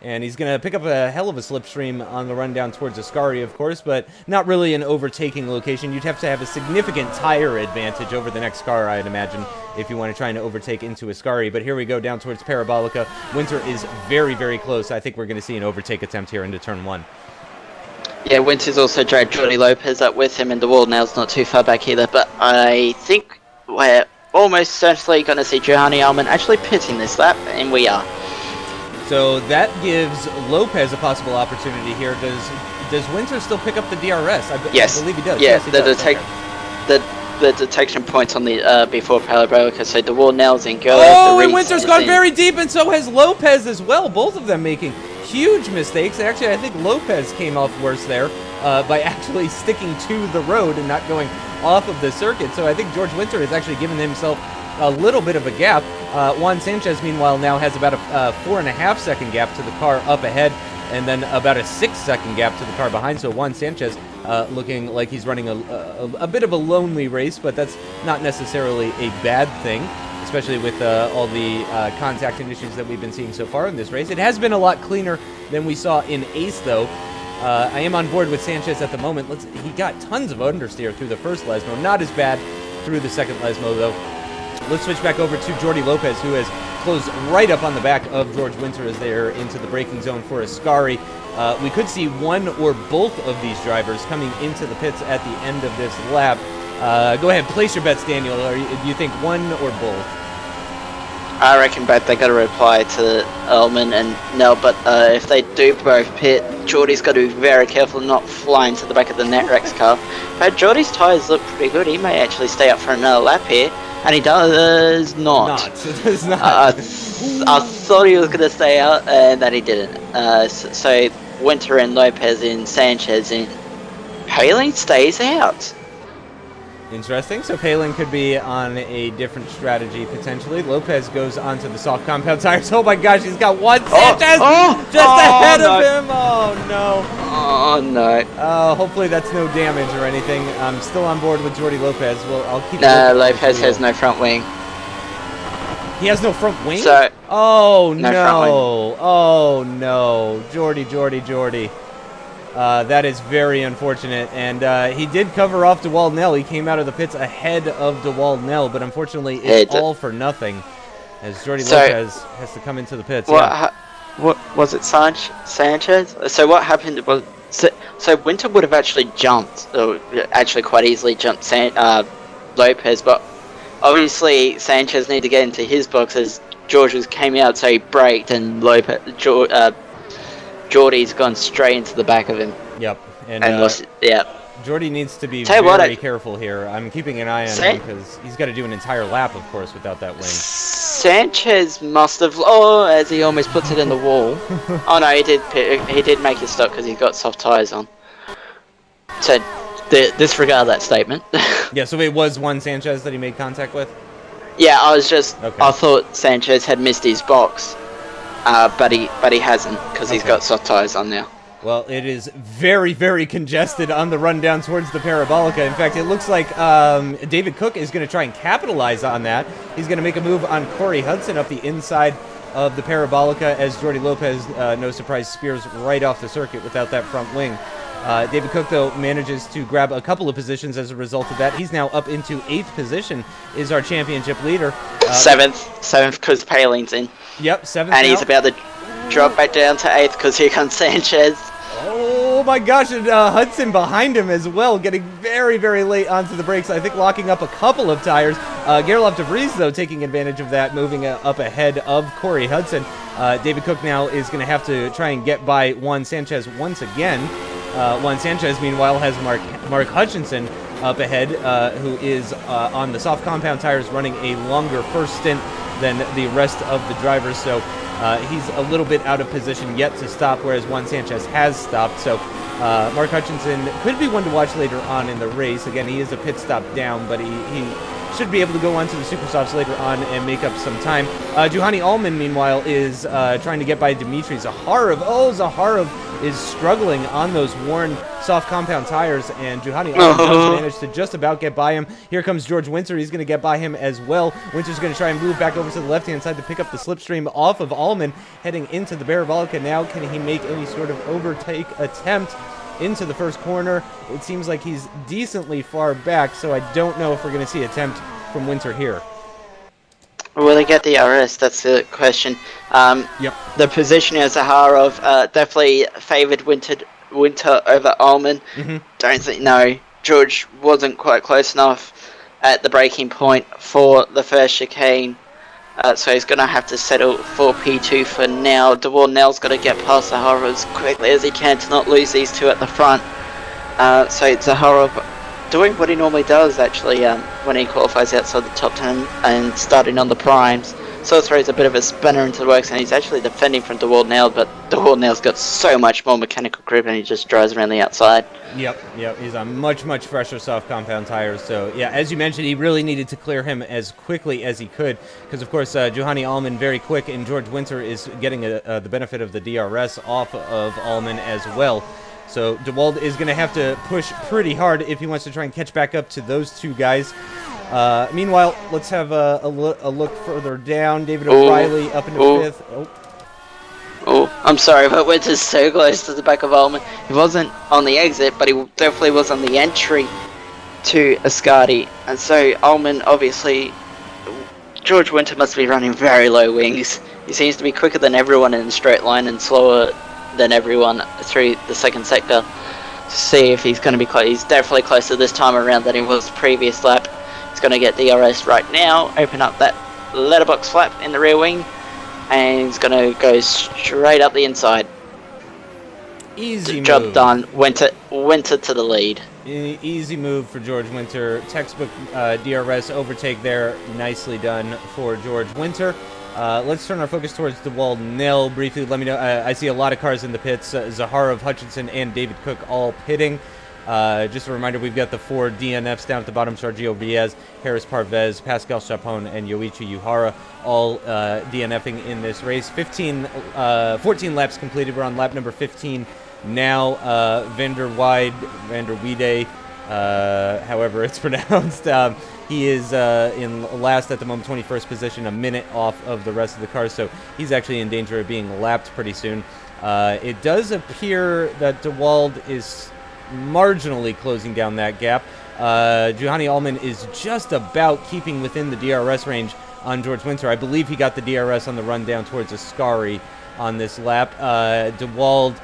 And he's going to pick up a hell of a slipstream on the run down towards Ascari, of course, but not really an overtaking location. You'd have to have a significant tire advantage over the next car, I'd imagine, if you want to try and overtake into Ascari. But here we go down towards Parabolica. Winter is very, very close. I think we're going to see an overtake attempt here into turn 1. Yeah, Winter's also dragged Jordi Lopez up with him, and the wall now's not too far back either, but I think we're almost certainly going to see Juhani Allman actually pitting this lap, and we are. So that gives Lopez a possible opportunity here. Does Winter still pick up the DRS? Yes. I believe he does. Yeah, yes, he does. The detection points on the before Parabolica, so the wall nails in go. Oh, and Winter's gone very deep, and so has Lopez as well. Both of them making huge mistakes. Actually, I think Lopez came off worse there by actually sticking to the road and not going off of the circuit. So I think George Winter has actually given himself a little bit of a gap. Juan Sanchez, meanwhile, now has about a 4.5-second gap to the car up ahead, and then about a 6-second gap to the car behind. So Juan Sanchez looking like he's running a bit of a lonely race, but that's not necessarily a bad thing, especially with all the contacting issues that we've been seeing so far in this race. It has been a lot cleaner than we saw in Ace, though. I am on board with Sanchez at the moment. He got tons of understeer through the first Lesmo. Not as bad through the second Lesmo, though. Let's switch back over to Jordi Lopez, who has closed right up on the back of George Winter as they're into the braking zone for Ascari. We could see one or both of these drivers coming into the pits at the end of this lap. Go ahead, place your bets, Daniel. Do you think one or both? I reckon both. They got to reply to Ullman and Nell, but if they do both pit, Jordy's got to be very careful not flying to the back of the Netrex car. But Jordy's tyres look pretty good. He may actually stay up for another lap here. And he does not. Does not. I thought he was going to stay out, and then he didn't. So Winter and Lopez in, Sanchez in. Palin stays out. Interesting. So Palin could be on a different strategy, potentially. Lopez goes onto the soft compound tires. Oh my gosh, he's got one. Sanchez ahead of him. Oh no. Oh no. Hopefully that's no damage or anything. I'm still on board with Jordi Lopez. Well, I'll keep. No, Lopez has no front wing. He has no front wing? So, oh no. Oh no. Jordi. That is very unfortunate, and he did cover off DeWald Nell. He came out of the pits ahead of DeWald Nell, but unfortunately it's all for nothing as Jordi Lopez has to come into the pits. What was it, Sanchez? So what happened was, so Winter would have actually jumped, or actually quite easily jumped Lopez, but obviously Sanchez needed to get into his box as George came out, so he braked, and Jordy's gone straight into the back of him. Yep. And Jordy needs to be very careful here. I'm keeping an eye on him because he's got to do an entire lap, of course, without that wing. Sanchez must have, as he almost puts it in the wall. Oh no, he did make his stop because he got soft tyres on. So disregard that statement. Yeah, so it was one Sanchez that he made contact with? Yeah, I thought Sanchez had missed his box. But he hasn't because he's got soft tyres on now. Well, it is very, very congested on the run down towards the Parabolica. In fact, it looks like David Cook is going to try and capitalize on that. He's going to make a move on Corey Hudson up the inside of the Parabolica as Jordi Lopez, no surprise, spears right off the circuit without that front wing. David Cook, though, manages to grab a couple of positions as a result of that. He's now up into 8th position, is our championship leader. Seventh because Palin's in. Yep, 7th And now. he's about to drop back down to 8th because here comes Sanchez. Oh my gosh, and Hudson behind him as well, getting very, very late onto the brakes. I think locking up a couple of tires. Gerlof de Vries, though, taking advantage of that, moving up ahead of Corey Hudson. David Cook now is going to have to try and get by Juan Sanchez once again. Juan Sanchez, meanwhile, has Mark Hutchinson up ahead, who is on the soft compound tires running a longer first stint than the rest of the drivers. So he's a little bit out of position yet to stop, whereas Juan Sanchez has stopped. So Mark Hutchinson could be one to watch later on in the race. Again, he is a pit stop down, but he should be able to go on to the Super Softs later on and make up some time. Juhani Allman, meanwhile, is trying to get by Dmitry Zaharov. Oh, Zaharov is struggling on those worn soft compound tires, and Juhani Allman does manage to just about get by him. Here comes George Winter. He's going to get by him as well. Winter's going to try and move back over to the left-hand side to pick up the slipstream off of Allman, heading into the Parabolica now. Can he make any sort of overtake attempt into the first corner? It seems like he's decently far back, so I don't know if we're going to see attempt from Winter here. Will they get the RS? That's the question. Yep. The position of Zaharov definitely favoured Winter over Allman. Don't think, no. George wasn't quite close enough at the braking point for the first chicane. So he's going to have to settle for P2 for now. DeWall Nell's got to get past Zaharov as quickly as he can to not lose these two at the front. So Zaharov doing what he normally does, actually, when he qualifies outside the top 10 and starting on the primes. So throws a bit of a spinner into the works, and he's actually defending from DeWall Nell, but DeWall Nell's got so much more mechanical grip, and he just drives around the outside. Yep, he's on much, much fresher soft compound tires. So, yeah, as you mentioned, he really needed to clear him as quickly as he could, because, of course, Juhani Allman very quick, and George Winter is getting the benefit of the DRS off of Allman as well. So DeWald is going to have to push pretty hard if he wants to try and catch back up to those two guys. Meanwhile, let's have a look further down. David O'Reilly up into 5th. Oh, I'm sorry, but we're just so close to the back of Allman. He wasn't on the exit, but he definitely was on the entry to Ascari. And so Allman, obviously, George Winter must be running very low wings. He seems to be quicker than everyone in the straight line and slower than everyone through the second sector. To see if he's going to be close. He's definitely closer this time around than he was previous lap. He's going to get DRS right now, open up that letterbox flap in the rear wing, and he's going to go straight up the inside. Easy move. Job done. Winter to the lead. Easy move for George Winter. Textbook DRS overtake there. Nicely done for George Winter. Let's turn our focus towards DeWall Nell briefly. Let me know. I see a lot of cars in the pits. Zaharov, Hutchinson, and David Cook all pitting. Just a reminder, we've got the 4 DNFs down at the bottom. Sergio Riez, Harris Parvez, Pascal Chapon, and Yoichi Yuhara all DNFing in this race. 14 laps completed. We're on lap number 15 now. Vander Weide, however it's pronounced. He is in last at the moment, 21st position, a minute off of the rest of the cars, so he's actually in danger of being lapped pretty soon. It does appear that DeWald is marginally closing down that gap. Juhani Allman is just about keeping within the DRS range on George Winter. I believe he got the DRS on the run down towards Ascari on this lap. DeWald,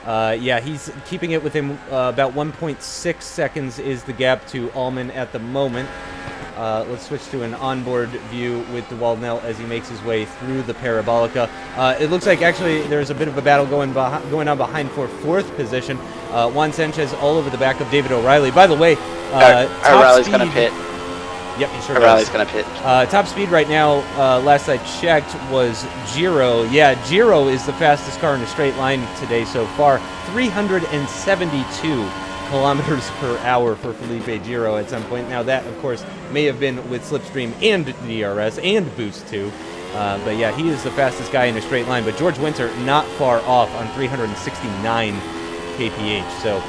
yeah, he's keeping it within about 1.6 seconds is the gap to Allman at the moment. Let's switch to an onboard view with DeWald Nell as he makes his way through the Parabolica. It looks like actually there's a bit of a battle going on behind for 4th position. Juan Sanchez all over the back of David O'Reilly. By the way, O'Reilly's going to pit. Yep, he sure O'Reilly's does. going to pit. Top speed right now, last I checked, was Giro. Yeah, Giro is the fastest car in a straight line today so far. 372 kilometers per hour for Felipe Giro at some point. Now that, of course, may have been with slipstream and DRS and boost too. But yeah, he is the fastest guy in a straight line. But George Winter not far off on 369 kph. So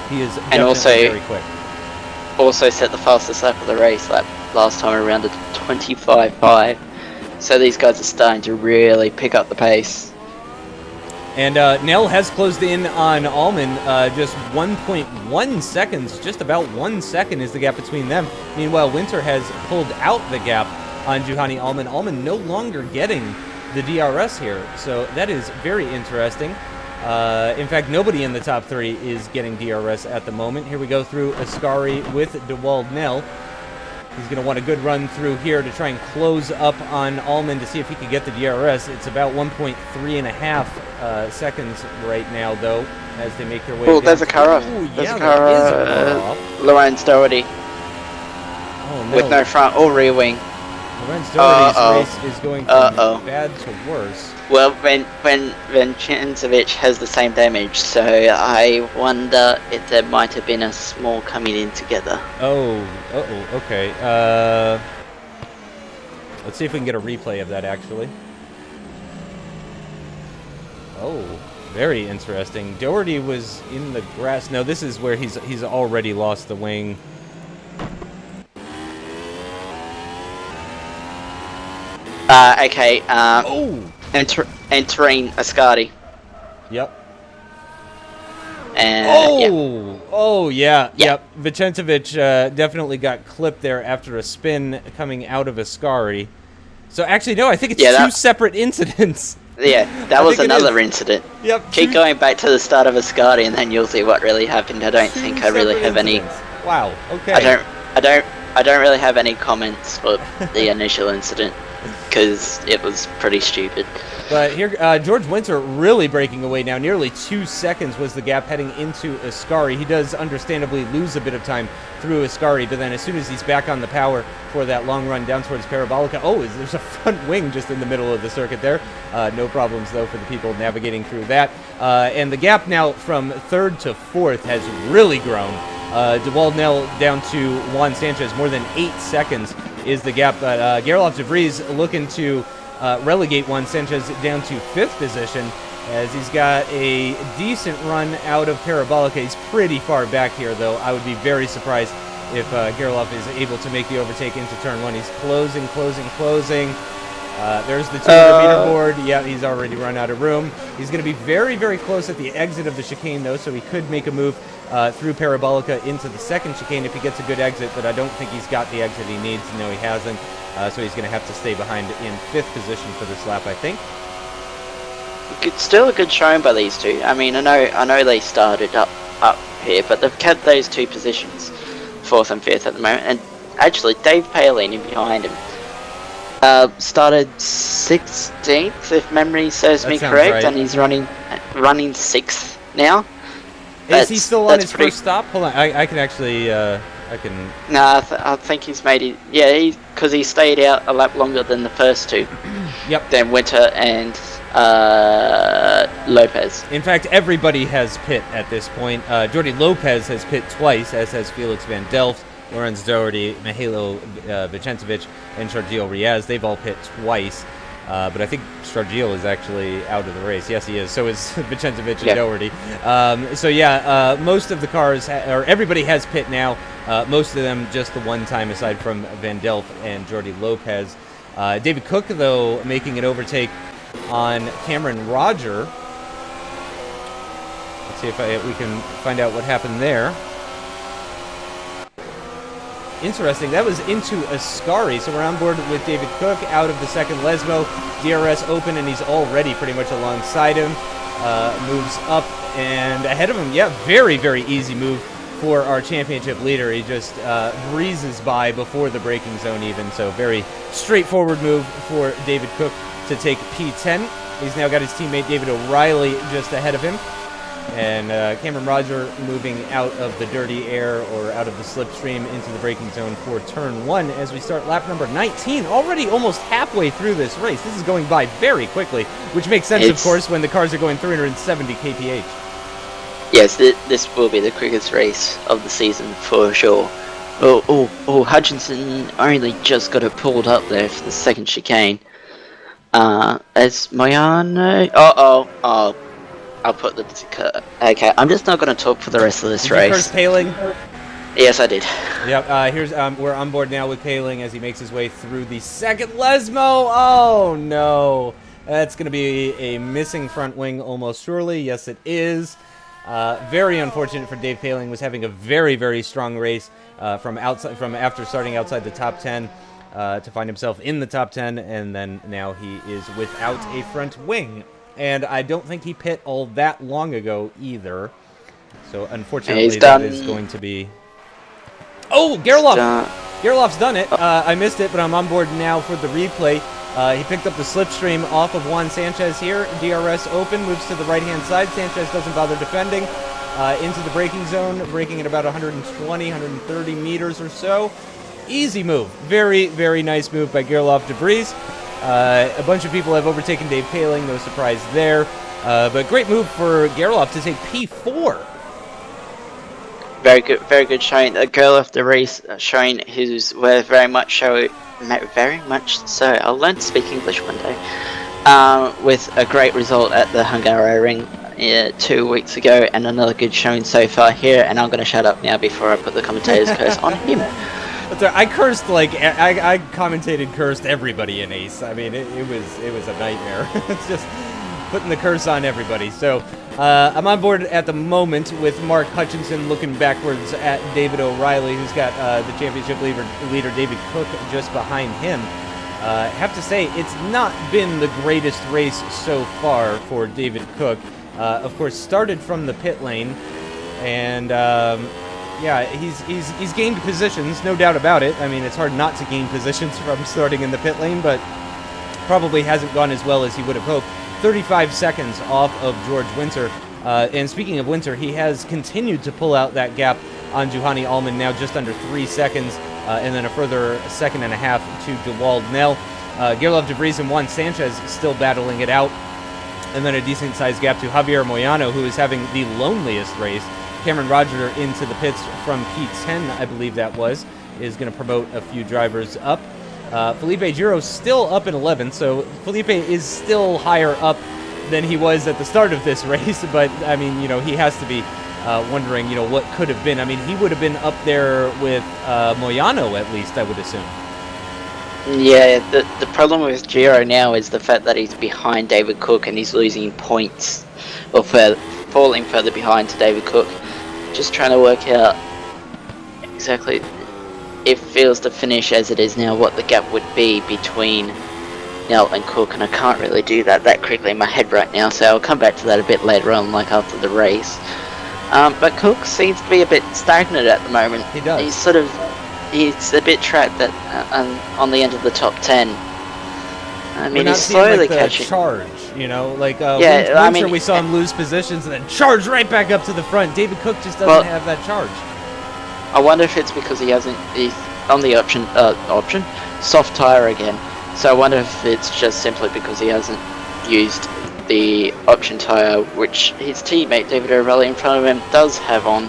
he is definitely very quick. Also set the fastest lap of the race last time around at 25.5. So these guys are starting to really pick up the pace. And Nell has closed in on Allman, just 1.1 seconds, just about 1 second is the gap between them. Meanwhile, Winter has pulled out the gap on Juhani Allman. Allman no longer getting the DRS here, so that is very interesting. In fact, nobody in the top 3 is getting DRS at the moment. Here we go through Ascari with DeWald Nell. He's going to want a good run through here to try and close up on Allman to see if he can get the DRS. It's about 1.3 seconds right now, though, as they make their way. Oh, there's a car off. There's a car off. Lorenz Doherty. Oh, no. With no front or rear wing. Lorenz Doherty's race is going from bad to worse. Well, Vincenzovic has the same damage, so I wonder if there might have been a small coming in together. Oh, okay. Let's see if we can get a replay of that, actually. Oh, very interesting. Doherty was in the grass. No, this is where he's already lost the wing. Okay, entering Ascari. Yep. And, Yep. Vincenzovic definitely got clipped there after a spin coming out of Ascari. So actually, no, I think it's two separate incidents. Yeah, that was another incident. Yep. Keep going back to the start of Ascari, and then you'll see what really happened. I don't think I really have any. Wow. Okay. I don't really have any comments for the initial incident because it was pretty stupid. But here, George Winter really breaking away now. Nearly 2 seconds was the gap heading into Ascari. He does understandably lose a bit of time through Ascari, but then as soon as he's back on the power for that long run down towards Parabolica, there's a front wing just in the middle of the circuit there. No problems, though, for the people navigating through that. And the gap now from 3rd to 4th has really grown. DeWald Nell down to Juan Sanchez, more than 8 seconds is the gap. But Gerloff de Vries looking to relegate Juan Sanchez down to 5th position as he's got a decent run out of Parabolica. He's pretty far back here, though. I would be very surprised if Gerloff is able to make the overtake into turn 1. He's closing. There's the 200-meter board. Yeah, he's already run out of room. He's going to be very, very close at the exit of the chicane, though, so he could make a move through Parabolica into the 2nd chicane if he gets a good exit, but I don't think he's got the exit he needs. No, he hasn't. So he's going to have to stay behind in 5th position for this lap, I think. It's still a good showing by these two. I mean, I know they started up here, but they've kept those 2 positions, 4th and 5th at the moment. And actually, Dave Paolini behind him started 16th, if memory serves me correct, right. and he's running 6th now. Is he still on his first stop? Hold on, I can actually, No, I think he's made it. Yeah, because he stayed out a lap longer than the first 2. Yep. Then Winter and Lopez. In fact, everybody has pit at this point. Jordi Lopez has pit twice, as has Felix Van Delft, Lorenz Doherty, Mihailo Vincenzovic, and Sergio Riaz. They've all pit twice. But I think Strargil is actually out of the race. Yes, he is. So is Vincenzovic and Doherty. Most of the cars, or everybody has pit now. Most of them just the one time, aside from Van Delft and Jordi Lopez. David Cook, though, making an overtake on Cameron Roger. Let's see if we can find out what happened there. Interesting. That was into Ascari, so we're on board with David Cook out of the 2nd Lesmo. DRS open, and he's already pretty much alongside him. Moves up and ahead of him. Yeah, very, very easy move for our championship leader. He just breezes by before the braking zone even, so very straightforward move for David Cook to take P10. He's now got his teammate David O'Reilly just ahead of him. And Cameron Roger moving out of the dirty air or out of the slipstream into the braking zone for turn 1 as we start lap number 19. Already almost halfway through this race. This is going by very quickly, which makes sense, of course, when the cars are going 370 kph. Yes, this will be the quickest race of the season for sure. Hutchinson only just got it pulled up there for the 2nd chicane. As Moyano... I'll put the... Okay, I'm just not going to talk for the rest of this race. First paling? Yes, I did. Yep. Here's we're on board now with Paling as he makes his way through the second Lesmo. Oh no, that's going to be a missing front wing almost surely. Yes, it is. Very unfortunate for Dave Paling. Was having a very, very strong race from after starting outside the top 10 to find himself in the top 10, and then now he is without a front wing. And I don't think he pit all that long ago either. So unfortunately, that is going to be. Oh, Gerloff! Gerloff's done it. I missed it, but I'm on board now for the replay. He picked up the slipstream off of Juan Sanchez here. DRS open, moves to the right-hand side. Sanchez doesn't bother defending. Into the braking zone, braking at about 120, 130 meters or so. Easy move. Very, very nice move by Gerloff de Vries. A bunch of people have overtaken Dave Paling, no surprise there. But great move for Gerloff to take P4. Very good showing. A girl of the race showing who's very much so. I'll learn to speak English one day. With a great result at the Hungaroring 2 weeks ago, and another good showing so far here. And I'm going to shut up now before I put the commentator's curse on him. I cursed I commentated, cursed everybody in Ace. I mean, it was a nightmare. It's just putting the curse on everybody. So I'm on board at the moment with Mark Hutchinson looking backwards at David O'Reilly, who's got the championship leader David Cook just behind him. Have to say, it's not been the greatest race so far for David Cook. Of course, started from the pit lane, and yeah, he's gained positions, no doubt about it. I mean, it's hard not to gain positions from starting in the pit lane, but probably hasn't gone as well as he would have hoped. 35 seconds off of George Winter. And speaking of Winter, he has continued to pull out that gap on Juhani Allman, now just under 3 seconds, and then a further second and a half to DeWald Nell. Gerloff de Vries and Juan Sanchez still battling it out, and then a decent-sized gap to Javier Moyano, who is having the loneliest race. Cameron Roger into the pits from P10, I believe that was, is going to promote a few drivers up. Felipe Giro still up in 11th, so Felipe is still higher up than he was at the start of this race, but, I mean, you know, he has to be wondering, you know, what could have been. I mean, he would have been up there with Moyano, at least, I would assume. Yeah, the problem with Giro now is the fact that he's behind David Cook and he's losing points, or falling further behind to David Cook. Just trying to work out exactly, it feels to finish as it is now, what the gap would be between Nell and Cook, and I can't really do that quickly in my head right now, so I'll come back to that a bit later on, like after the race. But Cook seems to be a bit stagnant at the moment. He does. He's a bit trapped on the end of the top 10. I mean, he's slowly catching. Charge, you know, like yeah. I mean, we saw him lose positions and then charge right back up to the front. David Cook just doesn't have that charge. I wonder if it's because he's on the option soft tire again. So I wonder if it's just simply because he hasn't used the option tire, which his teammate David O'Reilly in front of him does have on.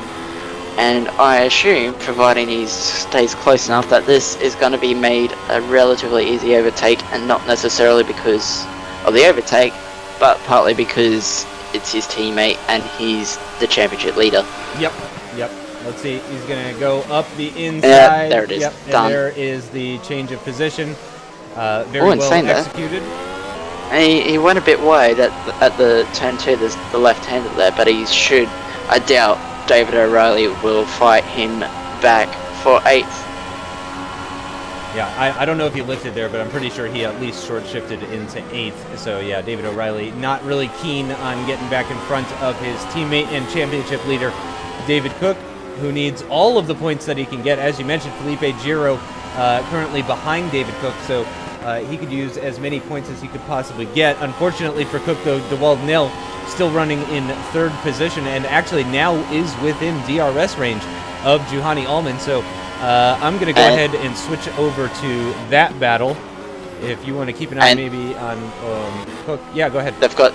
And I assume, providing he stays close enough, that this is going to be made a relatively easy overtake, and not necessarily because of the overtake, but partly because it's his teammate and he's the championship leader. Yep. Let's see, he's going to go up the inside. Yeah, there it is. Yep, done. And there is the change of position. Very well executed. He went a bit wide at the turn 2, the left-hander there, but he should, I doubt, David O'Reilly will fight him back for 8th. Yeah, I don't know if he lifted there, but I'm pretty sure he at least short-shifted into 8th. So yeah, David O'Reilly not really keen on getting back in front of his teammate and championship leader, David Cook, who needs all of the points that he can get. As you mentioned, Felipe Giro currently behind David Cook, so he could use as many points as he could possibly get. Unfortunately for Cook, though, DeWald Nell still running in 3rd position, and actually now is within DRS range of Juhani Allman. So I'm going to go ahead and switch over to that battle. If you want to keep an eye maybe on Cook. Yeah, go ahead. They've got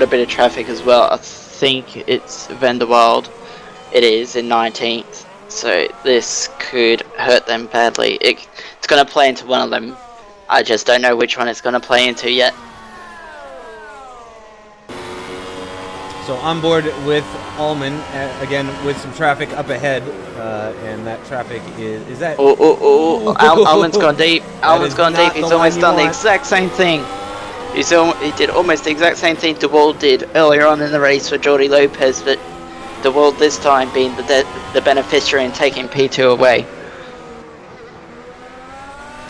a bit of traffic as well. I think it's Van der Waals. It is in 19th. So this could hurt them badly. It's going to play into one of them. I just don't know which one it's going to play into yet. So on board with Allman, again, with some traffic up ahead, and that traffic is that... Almond's gone deep. Almond's gone deep. He's almost done the want. exact same thing. He did almost the exact same thing DeWalt did earlier on in the race for Jordi Lopez, but DeWalt this time being the beneficiary and taking P2 away.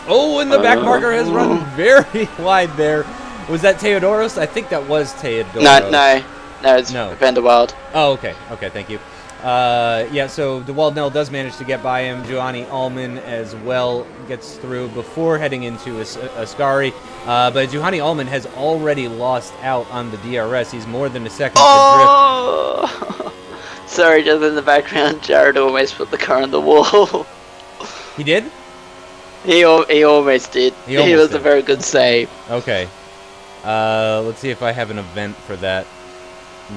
Oh, and the back marker has run very wide there. Was that Teodoros? I think that was Teodoros. No, it's Van der Waal. Oh, okay. Okay, thank you. Yeah, so DeWaldnell does manage to get by him. Giovanni Allman as well gets through before heading into Ascari. But Giovanni Allman has already lost out on the DRS. He's more than a second to drift. Sorry, just in the background, Jared almost put the car on the wall. He did? He almost did. He was a very good save. Okay. Let's see if I have an event for that.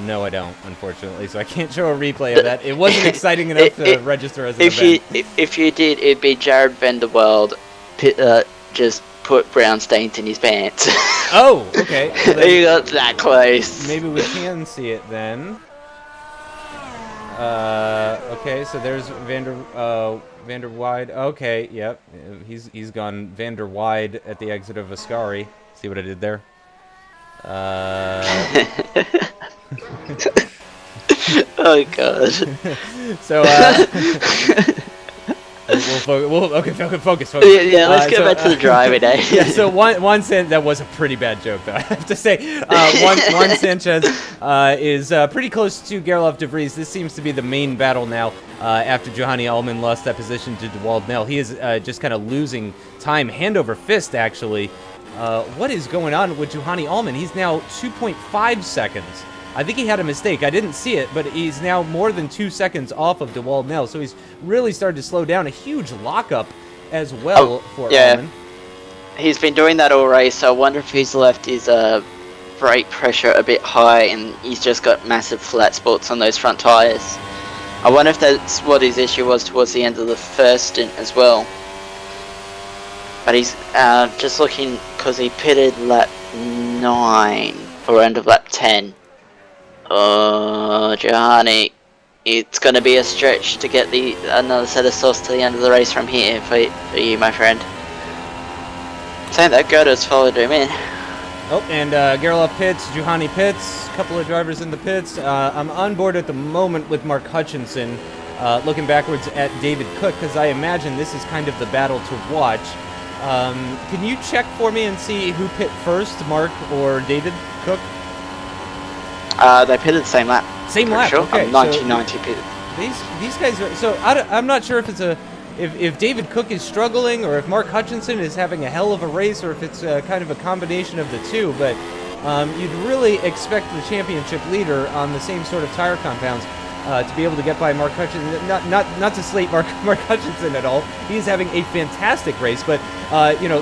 No, I don't, unfortunately, so I can't show a replay of that. It wasn't exciting enough to register as an event. If you did, it'd be Jared Van der Waal just put brown stains in his pants. Oh, okay. So you got that close. Maybe we can see it then. Okay, so there's Vander Wide. Okay, yep. He's gone Vander Wide at the exit of Ascari. See what I did there? Oh god. So focus. Yeah, let's get back to the driving. Yeah, so Juan Sanchez, that was a pretty bad joke though, I have to say. Juan Sanchez is pretty close to Gerloff de Vries. This seems to be the main battle now after Giovanni Allman lost that position to DeWaldnell. He is just kind of losing time, hand over fist actually. What is going on with Giovanni Allman? He's now 2.5 seconds. I think he had a mistake. I didn't see it, but he's now more than 2 seconds off of DeWaldnell, so he's really started to slow down. A huge lockup as well for Allman. He's been doing that all race, so I wonder if he's left his brake pressure a bit high and he's just got massive flat spots on those front tyres. I wonder if that's what his issue was towards the end of the first stint as well. But he's just looking, because he pitted lap 9 for end of lap 10. Oh, Giovanni, it's going to be a stretch to get another set of softs to the end of the race from here for you, my friend. Saying that, Gerda's followed him in. Oh, and Gerloff pits, Giovanni pits, a couple of drivers in the pits. I'm on board at the moment with Mark Hutchinson, looking backwards at David Cook, because I imagine this is kind of the battle to watch. Can you check for me and see who pit first, Mark or David Cook? They pitted the same lap. Same lap, sure. okay. 1990 pitted. These guys are, so I'm not sure if it's if David Cook is struggling or if Mark Hutchinson is having a hell of a race or if it's kind of a combination of the two, but you'd really expect the championship leader on the same sort of tire compounds to be able to get by Mark Hutchinson. Not to slate Mark Hutchinson at all. He's having a fantastic race, but you know,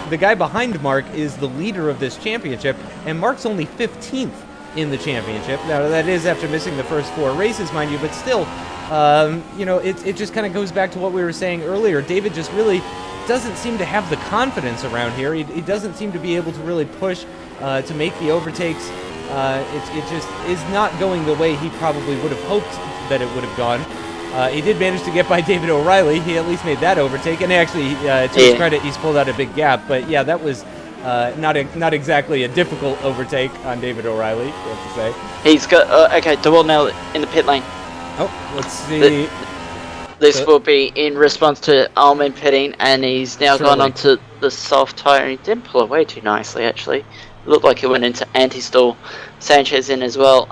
the guy behind Mark is the leader of this championship, and Mark's only 15th in the championship. Now that is after missing the first 4 races, mind you, but still, you know, it just kind of goes back to what we were saying earlier. David just really doesn't seem to have the confidence around here. He doesn't seem to be able to really push to make the overtakes. It just is not going the way he probably would have hoped that it would have gone. He did manage to get by David O'Reilly. He at least made that overtake, and actually, to his credit, he's pulled out a big gap. But yeah, that was not exactly a difficult overtake on David O'Reilly, you have to say. He's got okay, DeWaldnell in the pit lane. Oh, let's see. This will be in response to Allman pitting, and he's now gone onto the soft tyre, and he didn't pull away too nicely, actually. It looked like he went into anti-stall. Sanchez in as well.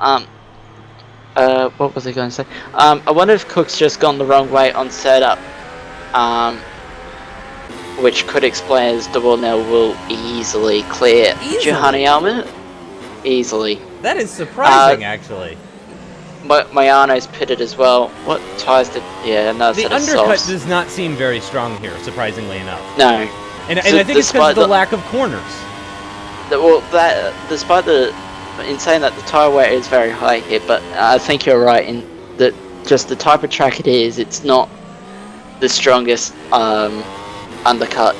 What was I going to say? I wonder if Cook's just gone the wrong way on setup, which could explain as DeWaldnell will easily clear Giovanni Allman. Easily. That is surprising, actually. Mayano's pitted as well. What tyres did... Yeah, another set of softs. The undercut does not seem very strong here, surprisingly enough. No. And I think it's because of the lack of corners. Despite in saying that the tyre weight is very high here, but I think you're right in that just the type of track it is, it's not the strongest undercut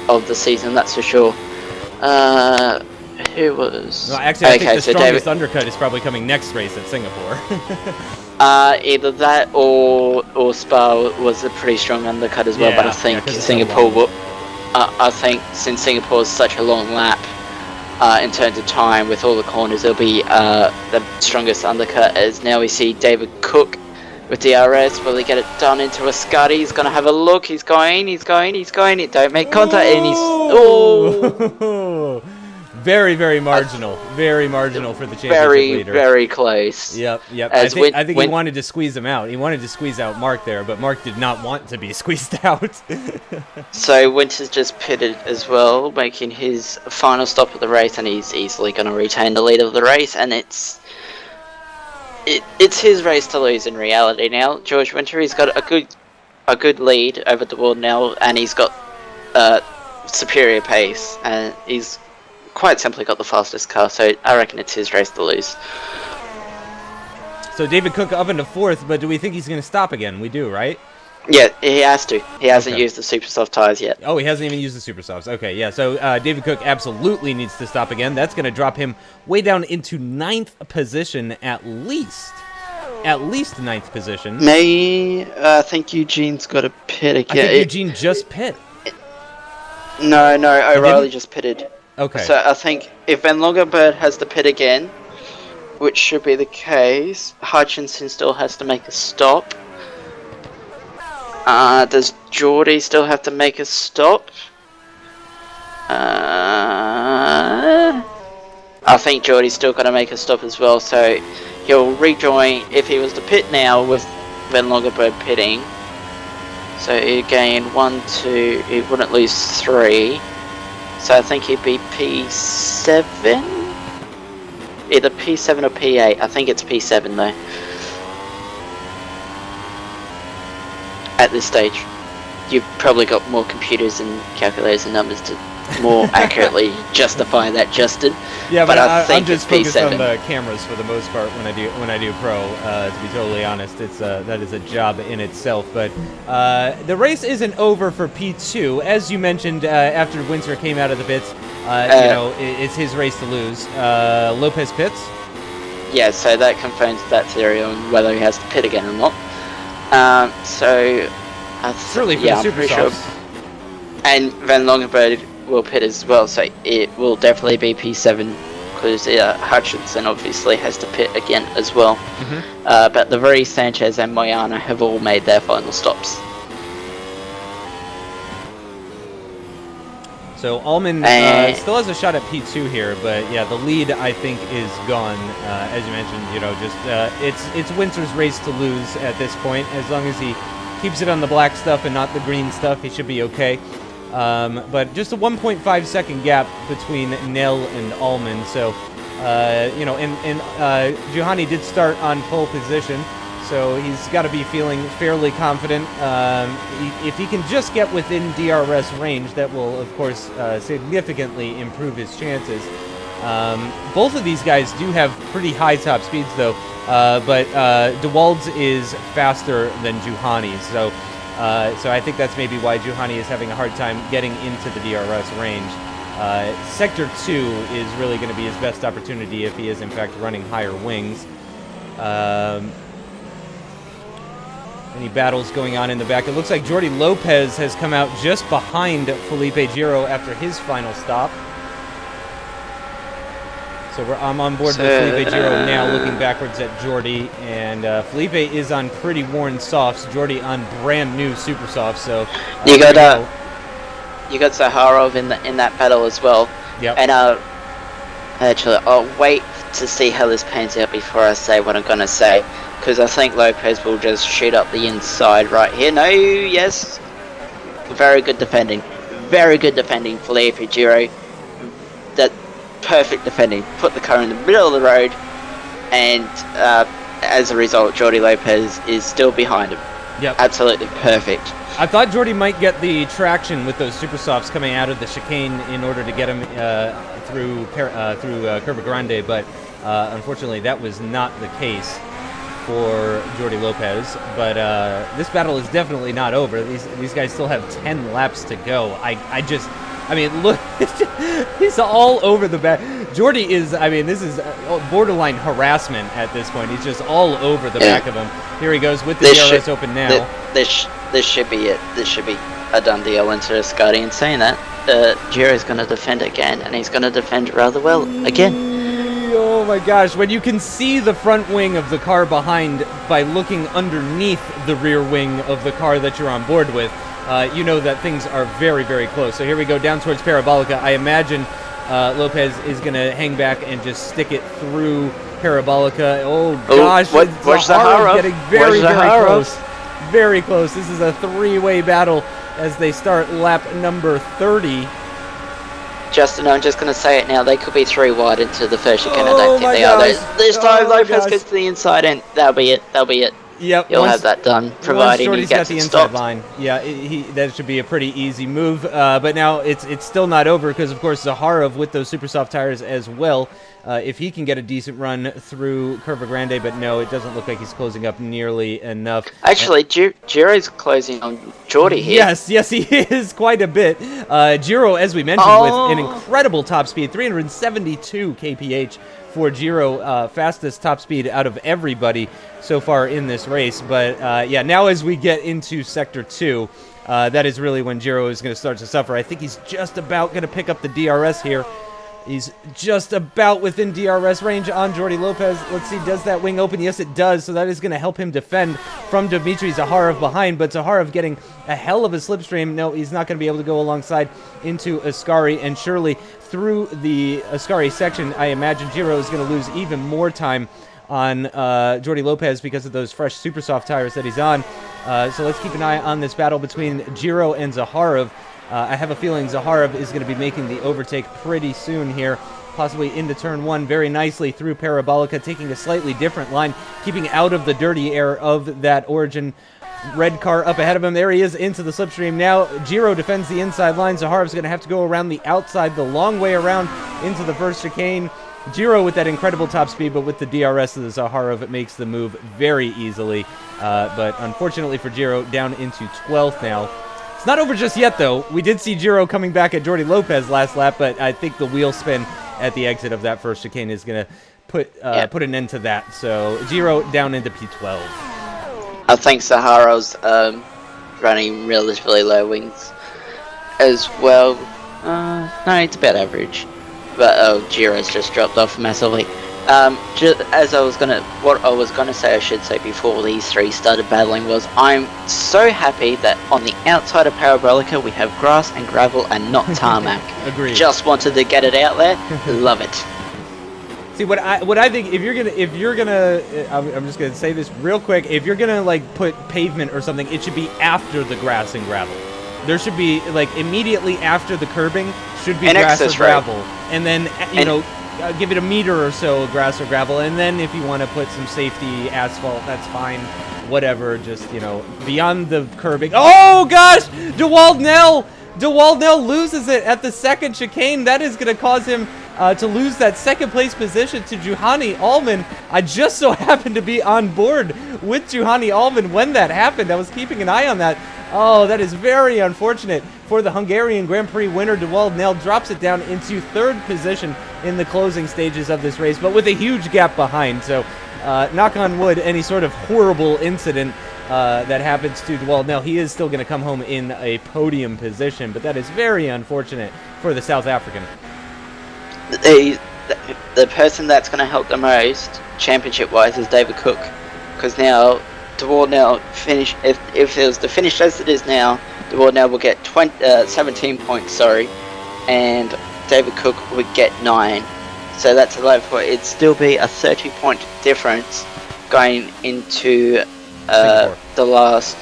of the season, that's for sure. Who was? No, actually, I think the so strongest undercut is probably coming next race at Singapore. Either that or Spa was a pretty strong undercut as well. But I think 'cause it's so Singapore long. I think since Singapore is such a long lap, in terms of time with all the corners, it'll be the strongest undercut. As now we see David Cook with DRS. Will he get it done into a Scuddy? He's going to have a look. He's going. Don't make contact. And he's... Oh! Very, very marginal. Very marginal for the championship leader. Very close. Yep. As I think he wanted to squeeze him out. He wanted to squeeze out Mark there, but Mark did not want to be squeezed out. So Winters just pitted as well, making his final stop of the race, and he's easily going to retain the lead of the race. And it's his race to lose in reality now. George Winter, he's got a good lead over the world now, and he's got superior pace, and he's quite simply got the fastest car, so I reckon it's his race to lose. So David Cook up into fourth, but do we think he's going to stop again? We do, right? Yeah, he has to. He hasn't used the super soft tyres yet. Oh, he hasn't even used the super softs. Okay, yeah, so David Cook absolutely needs to stop again. That's going to drop him way down into 9th position at least. At least 9th position. I think Eugene's got a pit again. I think Eugene just pit. No, O'Reilly just pitted. Okay. So I think if Van Longerbird has to pit again, which should be the case, Hutchinson still has to make a stop. Does Geordie still have to make a stop? I think Geordie's still got to make a stop as well, so he'll rejoin if he was to pit now with Van Longerbird pitting. So he'd gain 1, 2, he wouldn't lose 3. So I think he'd be P7? Either P7 or P8. I think it's P7 though. At this stage. You've probably got more computers and calculators and numbers to more accurately justify that, Justin. Yeah, but I think I'm just it's focused P7. on the cameras for the most part when I do pro. To be totally honest, it's that is a job in itself. But the race isn't over for P2, as you mentioned after Winter came out of the pits. It's his race to lose. Lopez pits. Yeah, so that confirms that theory on whether he has to pit again or not. Surely for the super sure. softs. And Van Longerbird will pit as well, so it will definitely be P7 because Hutchinson obviously has to pit again as well. Mm-hmm. But the Vries, Sanchez and Moyana have all made their final stops. So Allman still has a shot at P2 here, but yeah, the lead I think is gone. As you mentioned, it's Winter's race to lose at this point. As long as he keeps it on the black stuff and not the green stuff, he should be okay. But just a 1.5 second gap between Nell and Allman. So, Juhani did start on pole position, so he's got to be feeling fairly confident. If he can just get within DRS range, that will, of course, significantly improve his chances. Both of these guys do have pretty high top speeds, though, but DeWald's is faster than Juhani's, so I think that's maybe why Juhani is having a hard time getting into the DRS range. Sector 2 is really going to be his best opportunity if he is, in fact, running higher wings. Any battles going on in the back? It looks like Jordi Lopez has come out just behind Felipe Giro after his final stop. So I'm on board with Felipe Giro now, looking backwards at Jordi, and Felipe is on pretty worn softs. Jordi on brand new super softs. So you got Zaharov in that battle as well. Yep. And actually, I'll wait to see how this pans out before I say what I'm gonna say, because I think Lopez will just shoot up the inside right here. No, yes, very good defending, Felipe Giro. That. Perfect defending, put the car in the middle of the road, and as a result, Jordi Lopez is still behind him. Yep. Absolutely perfect. I thought Jordi might get the traction with those super softs coming out of the chicane in order to get him through Curva Grande, but unfortunately that was not the case for Jordi Lopez. But this battle is definitely not over. These guys still have 10 laps to go. I mean, look, he's all over the back. Jordy is, I mean, this is borderline harassment at this point. He's just all over the back of him. Here he goes with the DRS open now. This should be it. This should be a done deal into Scotty. And saying that, Giro's going to defend again, and he's going to defend rather well again. Oh my gosh, when you can see the front wing of the car behind by looking underneath the rear wing of the car that you're on board with, you know that things are very, very close. So here we go down towards Parabolica. I imagine Lopez is going to hang back and just stick it through Parabolica. Oh gosh, Zaharo's getting very, very close. Very close. This is a three-way battle as they start lap number 30. Justin, I'm just going to say it now. They could be 3 wide into the first chicane. I don't think they are. This time Lopez gets to the inside end. That'll be it. That'll be it. Yep. You'll have that done, providing he gets the it inside stopped. line. Yeah, that should be a pretty easy move. But now it's still not over because, of course, Zaharov with those super soft tires as well. If he can get a decent run through Curva Grande, but no, it doesn't look like he's closing up nearly enough. Actually, Giro's closing on Jordy here. Yes, he is quite a bit. Giro, as we mentioned, with an incredible top speed, 372 kph for Giro, fastest top speed out of everybody so far in this race. But yeah, now as we get into Sector 2, that is really when Giro is going to start to suffer. I think he's just about going to pick up the DRS here. He's just about within DRS range on Jordy Lopez. Let's see, does that wing open? Yes, it does. So that is going to help him defend from Dmitry Zaharov behind. But Zaharov getting a hell of a slipstream. No, he's not going to be able to go alongside into Ascari. And surely through the Ascari section, I imagine Giro is going to lose even more time on Jordy Lopez because of those fresh super soft tires that he's on. So let's keep an eye on this battle between Giro and Zaharov. I have a feeling Zaharov is going to be making the overtake pretty soon here, possibly into turn 1 very nicely through Parabolica, taking a slightly different line, keeping out of the dirty air of that Origin red car up ahead of him. There he is into the slipstream now. Giro defends the inside line. Zaharov's going to have to go around the outside, the long way around into the first chicane. Giro with that incredible top speed, but with the DRS of the Zaharov, it makes the move very easily. But unfortunately for Giro, down into 12th now. It's not over just yet, though. We did see Giro coming back at Jordy Lopez last lap, but I think the wheel spin at the exit of that first chicane is going to put an end to that. So Giro down into P12. I think Zaharov's running relatively low wings as well. No, it's about average. But Giro's just dropped off massively. As what I was gonna say, I should say before these three started battling was, I'm so happy that on the outside of Parabolica we have grass and gravel and not tarmac. Agreed. Just wanted to get it out there. Love it. See, what I think, if you're gonna, I'm just gonna say this real quick. If you're gonna like put pavement or something, it should be after the grass and gravel. There should be like immediately after the curbing should be grass or gravel, and then give it a meter or so of grass or gravel, and then if you want to put some safety asphalt, that's fine. Whatever, just beyond the curbing. Oh gosh, DeWaldnell loses it at the second chicane. That is going to cause him to lose that second place position to Juhani Allman. I just so happened to be on board with Juhani Allman when that happened. I was keeping an eye on that. Oh, that is very unfortunate for the Hungarian Grand Prix winner. DeWaldnell drops it down into third position in the closing stages of this race, but with a huge gap behind. So, knock on wood, any sort of horrible incident that happens to DeWaldnell, he is still going to come home in a podium position, but that is very unfortunate for the South African. The person that's going to help the most, championship-wise, is David Cook, because now DeWaldnell finish. If it was to finish as it is now, DeWaldnell will get 17 points. And David Cook would get 9. So that's 11 points. It'd still be a 30-point difference going into the last.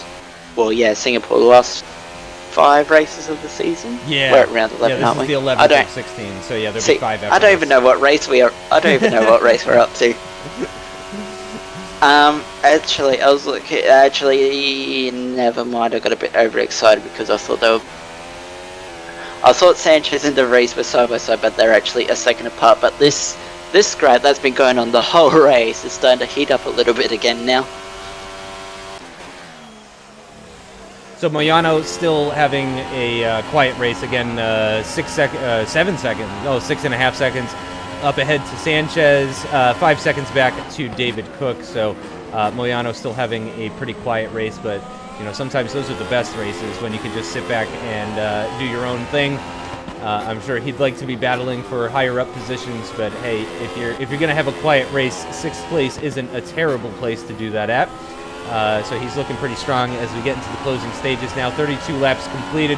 Singapore, the last 5 races of the season. Yeah, we're at round 11, aren't we? The 11th of 16. So yeah, there'll be 5 after I don't even know what race we are. I don't even know what race we're up to. Actually, I was looking. Actually, never mind. I got a bit overexcited because I thought Sanchez and De Vries were side by side, but they're actually a second apart. But this scrap that's been going on the whole race is starting to heat up a little bit again now. So Moyano still having a quiet race again, 7 seconds, 6.5 seconds up ahead to Sanchez, 5 seconds back to David Cook. So Moyano still having a pretty quiet race, but sometimes those are the best races when you can just sit back and do your own thing. I'm sure he'd like to be battling for higher up positions, but hey, if you're going to have a quiet race, 6th place isn't a terrible place to do that at. So he's looking pretty strong as we get into the closing stages now. 32 laps completed,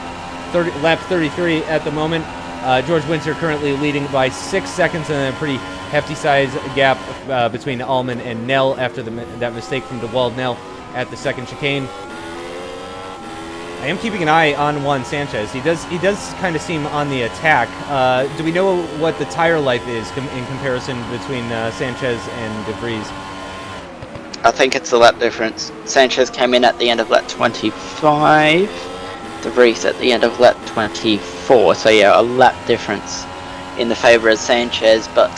lap 33 at the moment. George Winter currently leading by 6 seconds, and then a pretty hefty size gap between Allman and Nell after that mistake from DeWald Nell at the second chicane. I am keeping an eye on Juan Sanchez. He does kind of seem on the attack. Do we know what the tire life is in comparison between Sanchez and De Vries? I think it's a lap difference. Sanchez came in at the end of lap 25, De Vries at the end of lap 24. So yeah, a lap difference in the favour of Sanchez, but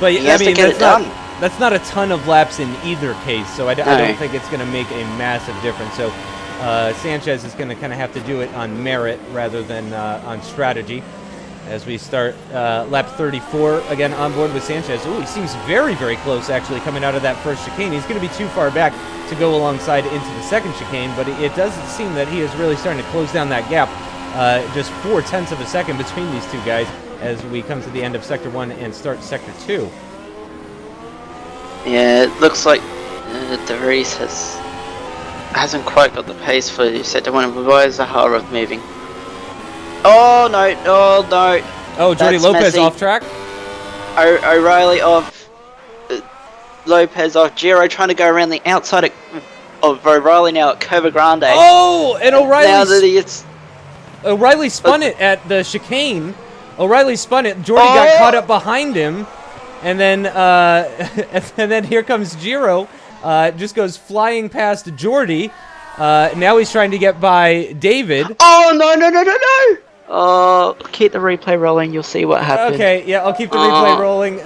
he has to get it done. That's not a ton of laps in either case, so I don't think it's going to make a massive difference. So Sanchez is going to kind of have to do it on merit rather than on strategy. As we start lap 34, again on board with Sanchez. Ooh, he seems very, very close actually coming out of that first chicane. He's going to be too far back to go alongside into the second chicane, but it does seem that he is really starting to close down that gap. Just 0.4 of a second between these two guys as we come to the end of Sector 1 and start Sector 2. Yeah, it looks like De Vries hasn't quite got the pace for Sector 1, but why is Zahara moving? Oh no! Oh, Jordi Lopez messy. Off track? O'Reilly off. Lopez off. Giro trying to go around the outside of O'Reilly now at Curva Grande. Oh, and O'Reilly. Now O'Reilly spun it at the chicane. O'Reilly spun it. Jordi got caught up behind him, and then and then here comes Giro. Just goes flying past Jordi. Now he's trying to get by David. Oh no! Oh, keep the replay rolling. You'll see what happens. Okay, yeah, I'll keep the replay rolling.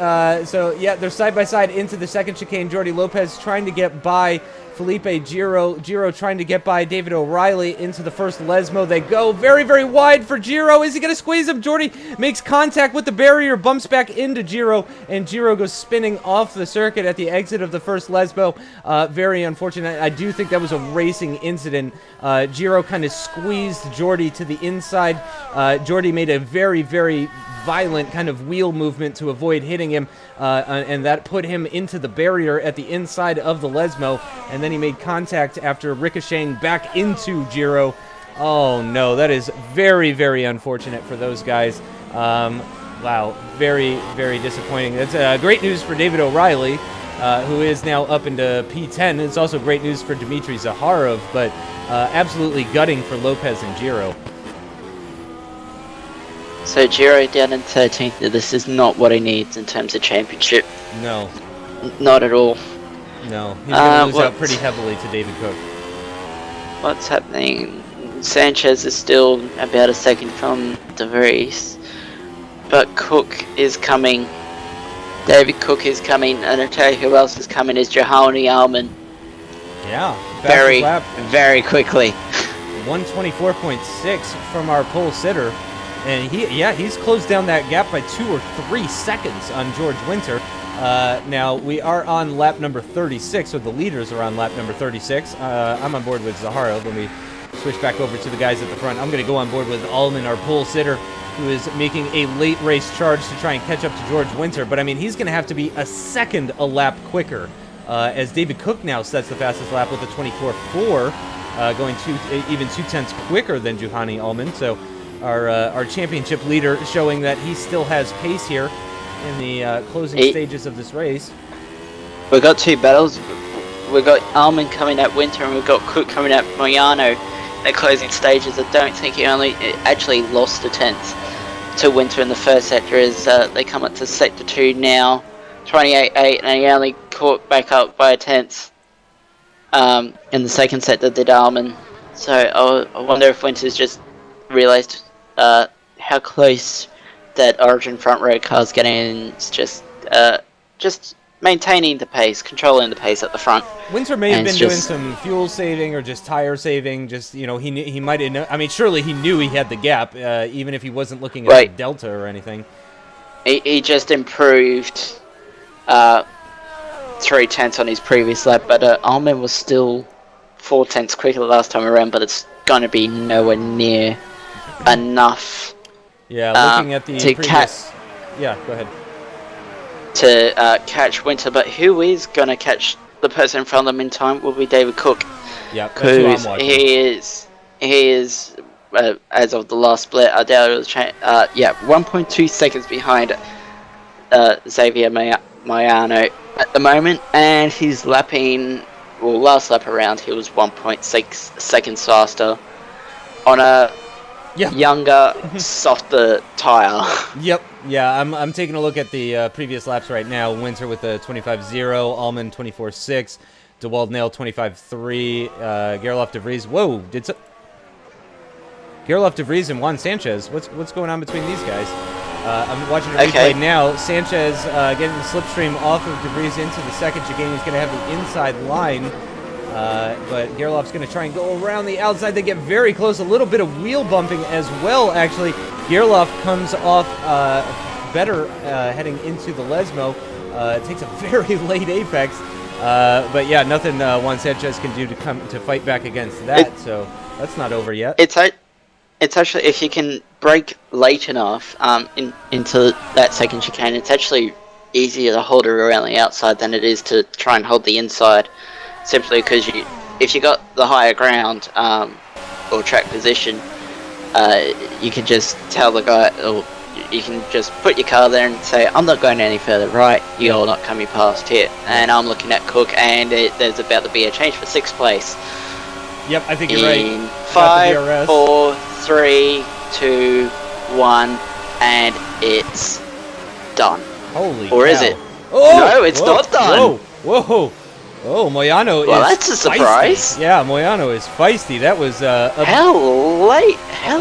So yeah, they're side by side into the second chicane. Jordi Lopez trying to get by Felipe Giro. Giro trying to get by David O'Reilly into the first Lesmo. They go very, very wide for Giro. Is he going to squeeze him? Jordi makes contact with the barrier, bumps back into Giro, and Giro goes spinning off the circuit at the exit of the first Lesmo. Very unfortunate. I do think that was a racing incident. Giro kind of squeezed Jordi to the inside. Jordi made a very, very violent kind of wheel movement to avoid hitting him, and that put him into the barrier at the inside of the Lesmo, and then he made contact after ricocheting back into Giro. Oh no, that is very, very unfortunate for those guys. Wow, very, very disappointing. That's great news for David O'Reilly, who is now up into P10. It's also great news for Dmitry Zaharov, but absolutely gutting for Lopez and Giro. So Giro down in 13th. This is not what he needs in terms of championship. No. Not at all. No. He's going to lose out pretty heavily to David Cook. What's happening? Sanchez is still about a second from De Vries. But Cook is coming. David Cook is coming. And I tell you who else is coming is Johanny Allman. Yeah. Very quickly. 124.6 from our pole sitter. And he's closed down that gap by 2 or 3 seconds on George Winter. Now, we are on lap number 36, so the leaders are on lap number 36. I'm on board with Zahara. Let me switch back over to the guys at the front. I'm going to go on board with Allman, our pole sitter, who is making a late race charge to try and catch up to George Winter. But, I mean, he's going to have to be a second a lap quicker, as David Cook now sets the fastest lap with a 24.4, going even 0.2 quicker than Johanny Allman. So our championship leader showing that he still has pace here in the closing stages of this race. We've got 2 battles. We've got Allman coming at Winter, and we've got Cook coming at Moyano at closing stages. I don't think he actually lost a tenth to Winter in the first sector as they come up to sector 2 now. 28.8, and he only caught back up by a tenth in the second sector did Allman. So I wonder if Winter's just realised how close that Origin front row car's getting, and it's just maintaining the pace, controlling the pace at the front. Winter may have been doing some fuel saving or just tire saving. Just he might have. I mean, surely he knew he had the gap, even if he wasn't looking at the delta or anything. He just improved 3/10 on his previous lap, but Ullman was still 4/10 quicker the last time around. But it's gonna be nowhere near enough. Yeah, looking at the previous. Yeah, go ahead. To catch Winter, but who is going to catch the person in front of them in time will be David Cook. Yeah, that's who I'm watching. He is as of the last split, I doubt it was 1.2 seconds behind Xavier Mayano at the moment, and he's lapping, well, last lap around he was 1.6 seconds faster on a younger, softer tire. Yep. Yeah, I'm taking a look at the previous laps right now. Winter with the 25.0, Ullman 24.6, DeWald Nail 25.3, Gerloff de Vries. Whoa, Gerloff de Vries and Juan Sanchez. What's going on between these guys? I'm watching a replay now. Sanchez getting the slipstream off of de Vries into the second chicane. He's going to have the inside line. But Gerloff's going to try and go around the outside. They get very close. A little bit of wheel bumping as well, actually. Gerloff comes off better heading into the Lesmo. Takes a very late apex. But yeah, nothing Juan Sanchez can do to fight back against that. So that's not over yet. It's actually, if you can brake late enough into that second chicane, it's actually easier to hold her around the outside than it is to try and hold the inside. Simply because if you got the higher ground or track position, you can just tell the guy, or you can just put your car there and say, I'm not going any further right, you're not coming past here. And I'm looking at Cook, and there's about to be a change for 6th place. Yep, I think you're right. 5, 4, 3, 2, 1, and it's done. Holy Or cow. is it? Oh, no, it's not done. Whoa. Oh, Moyano is that's a surprise. Feisty. Yeah, Moyano is feisty. That was How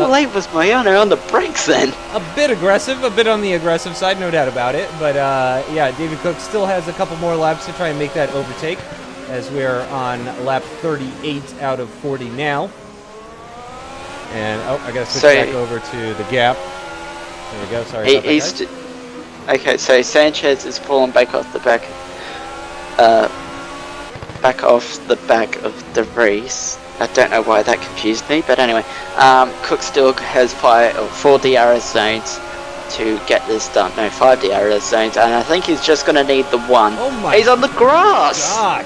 late was Moyano on the brakes then? A bit aggressive, a bit on the aggressive side, no doubt about it. But yeah, David Cook still has a couple more laps to try and make that overtake, as we're on lap 38 out of 40 now. And I gotta switch back over to the gap. There we go. Sorry about that, guys. Okay, so Sanchez is falling back off the back. Back off the back of the race. I don't know why that confused me, but anyway, Cook still has 4 DRS zones to get this done. No, 5 DRS zones, and I think he's just going to need the one. Oh my! He's on the grass. Gosh.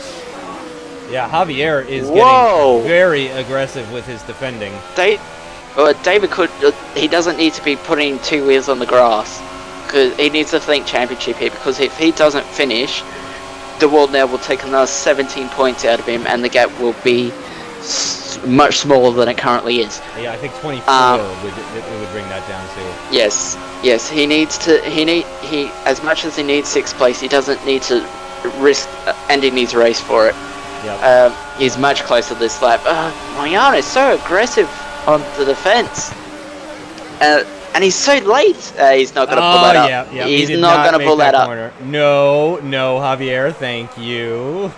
Yeah, Javier is getting very aggressive with his defending. David Cook, he doesn't need to be putting 2 wheels on the grass, because he needs to think championship here. Because if he doesn't finish, DeWald now will take another 17 points out of him, and the gap will be much smaller than it currently is. Yeah, I think 24 would bring that down to. Yes, he needs to. He as much as he needs 6th place, he doesn't need to risk ending his race for it. Yep. He's much closer this lap. Moyano is so aggressive on the defense. And he's so late. He's not going to pull that up. Yeah. He's not going to pull that up. No, Javier, thank you.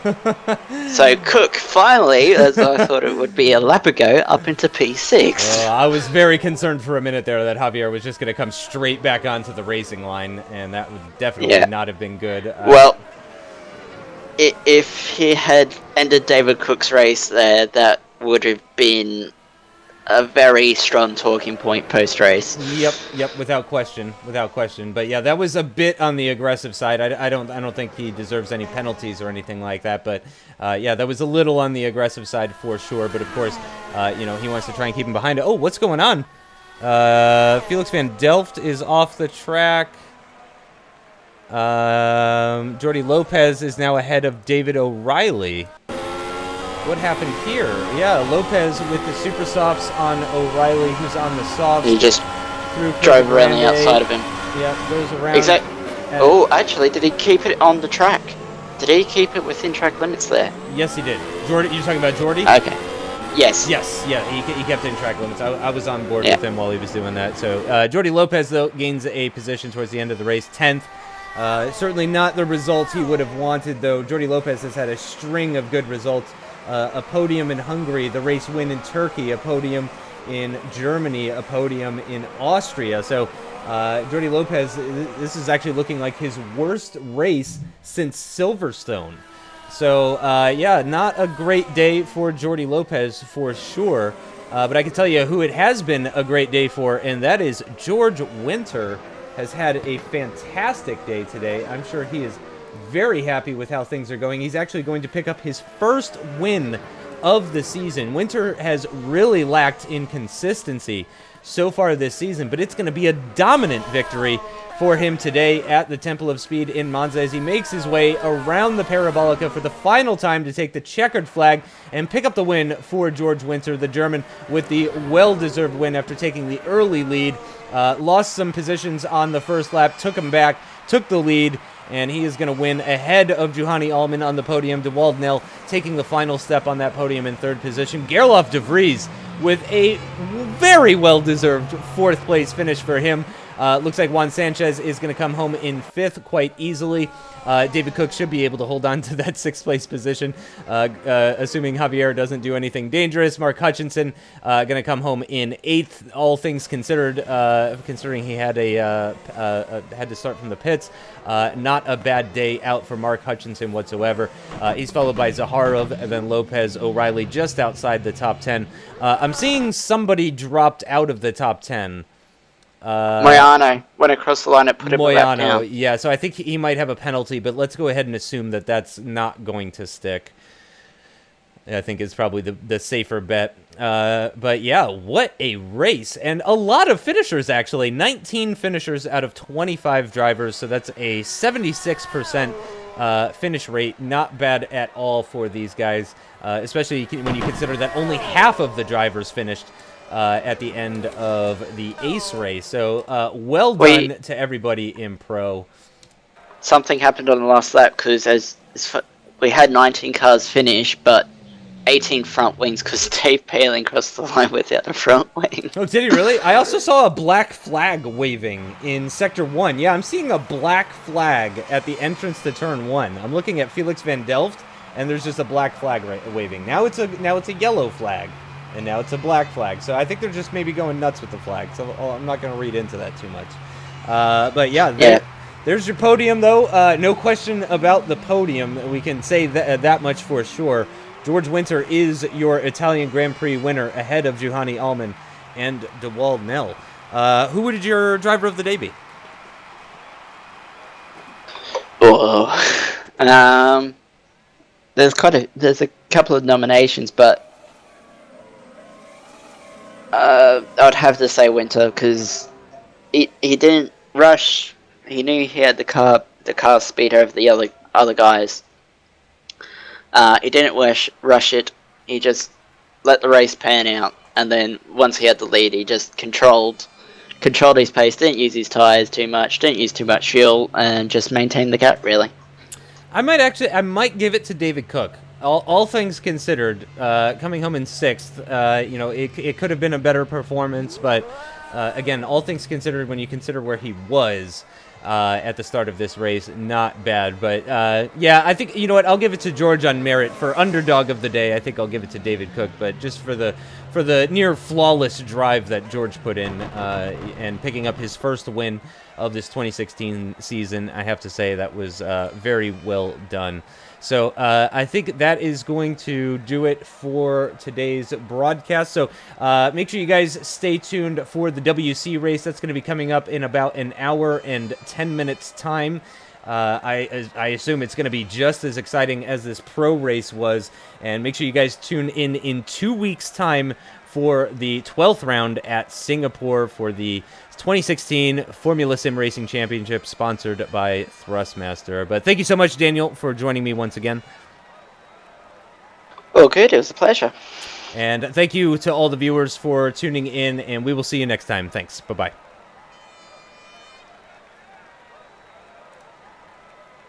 So Cook finally, as I thought it would be a lap ago, up into P6. I was very concerned for a minute there that Javier was just going to come straight back onto the racing line, and that would definitely not have been good. Well, if he had ended David Cook's race there, that would have been a very strong talking point post-race. Yep, without question. But yeah, that was a bit on the aggressive side. I don't think he deserves any penalties or anything like that. But yeah, that was a little on the aggressive side for sure. But of course, he wants to try and keep him behind. Oh, what's going on? Felix van Delft is off the track. Jordi Lopez is now ahead of David O'Reilly. What happened here? Yeah, Lopez with the super softs on O'Reilly, who's on the softs. He just drove around the outside of him. Yeah, goes around. Exactly. Oh, actually, did he keep it on the track? Did he keep it within track limits there? Yes, he did. Jordi, you're talking about Jordi? Okay. Yes. Yeah, he kept it in track limits. I was on board with him while he was doing that. So Jordi Lopez, though, gains a position towards the end of the race, 10th. Certainly not the results he would have wanted, though. Jordi Lopez has had a string of good results. A podium in Hungary, the race win in Turkey, a podium in Germany, a podium in Austria. So Jordi Lopez, this is actually looking like his worst race since Silverstone. So, yeah, not a great day for Jordi Lopez for sure. But I can tell you who it has been a great day for, and that is George Winter. Has had a fantastic day today. I'm sure he is very happy with how things are going. He's actually going to pick up his first win of the season. Winter has really lacked in consistency so far this season, but it's going to be a dominant victory for him today at the Temple of Speed in Monza as he makes his way around the Parabolica for the final time to take the checkered flag and pick up the win for George Winter, the German, with the well-deserved win after taking the early lead. Lost some positions on the first lap, took him back, took the lead, and he is going to win ahead of Juhani Allman on the podium. De Waldnell taking the final step on that podium in third position. Gerloff de Vries with a very well-deserved fourth place finish for him. Looks like Juan Sanchez is going to come home in fifth quite easily. David Cook should be able to hold on to that sixth place position, assuming Javier doesn't do anything dangerous. Mark Hutchinson going to come home in eighth, all things considered, considering he had had to start from the pits. Not a bad day out for Mark Hutchinson whatsoever. He's followed by Zaharov and then Lopez O'Reilly just outside the top 10. I'm seeing somebody dropped out of the top 10. Moyano went across the line and put him back down. Yeah, so I think he might have a penalty, but let's go ahead and assume that that's not going to stick. I think it's probably the safer bet. But yeah, what a race. And a lot of finishers, actually. 19 finishers out of 25 drivers, so that's a 76% finish rate. Not bad at all for these guys, especially when you consider that only half of the drivers finished at the end of the ace race. So well done to everybody in Pro. Something happened on the last lap because we had 19 cars finish, but 18 front wings because Dave Paling crossed the line without a front wing. Oh, did he really? I also saw a black flag waving in Sector 1. Yeah, I'm seeing a black flag at the entrance to Turn 1. I'm looking at Felix van Delft, and there's just a black flag waving. Now it's a yellow flag. And now it's a black flag. So I think they're just maybe going nuts with the flag. So I'm not going to read into that too much. But yeah, there's your podium, though. No question about the podium. We can say that much for sure. George Winter is your Italian Grand Prix winner ahead of Juhani Allman and De Waldnell. Who would your driver of the day be? Oh, there's a couple of nominations, but I would have to say Winter because he didn't rush. He knew he had the car speed over the other guys. He didn't rush it. He just let the race pan out, and then once he had the lead, he just controlled his pace. Didn't use his tires too much. Didn't use too much fuel, and just maintained the gap really. I might give it to David Cook. All things considered, coming home in sixth, it could have been a better performance, but again, all things considered, when you consider where he was at the start of this race, not bad. But yeah, I think, you know what, I'll give it to George on merit. For underdog of the day, I think I'll give it to David Cook, but just for the near flawless drive that George put in and picking up his first win of this 2016 season, I have to say that was very well done. So I think that is going to do it for today's broadcast. So make sure you guys stay tuned for the WC race. That's going to be coming up in about an hour and 10 minutes time. I assume it's going to be just as exciting as this pro race was. And make sure you guys tune in 2 weeks' time for the 12th round at Singapore for the 2016 Formula SimRacing Championship, sponsored by Thrustmaster. But thank you so much, Daniel, for joining me once again. Oh, good. It was a pleasure. And thank you to all the viewers for tuning in, and we will see you next time. Thanks. Bye-bye.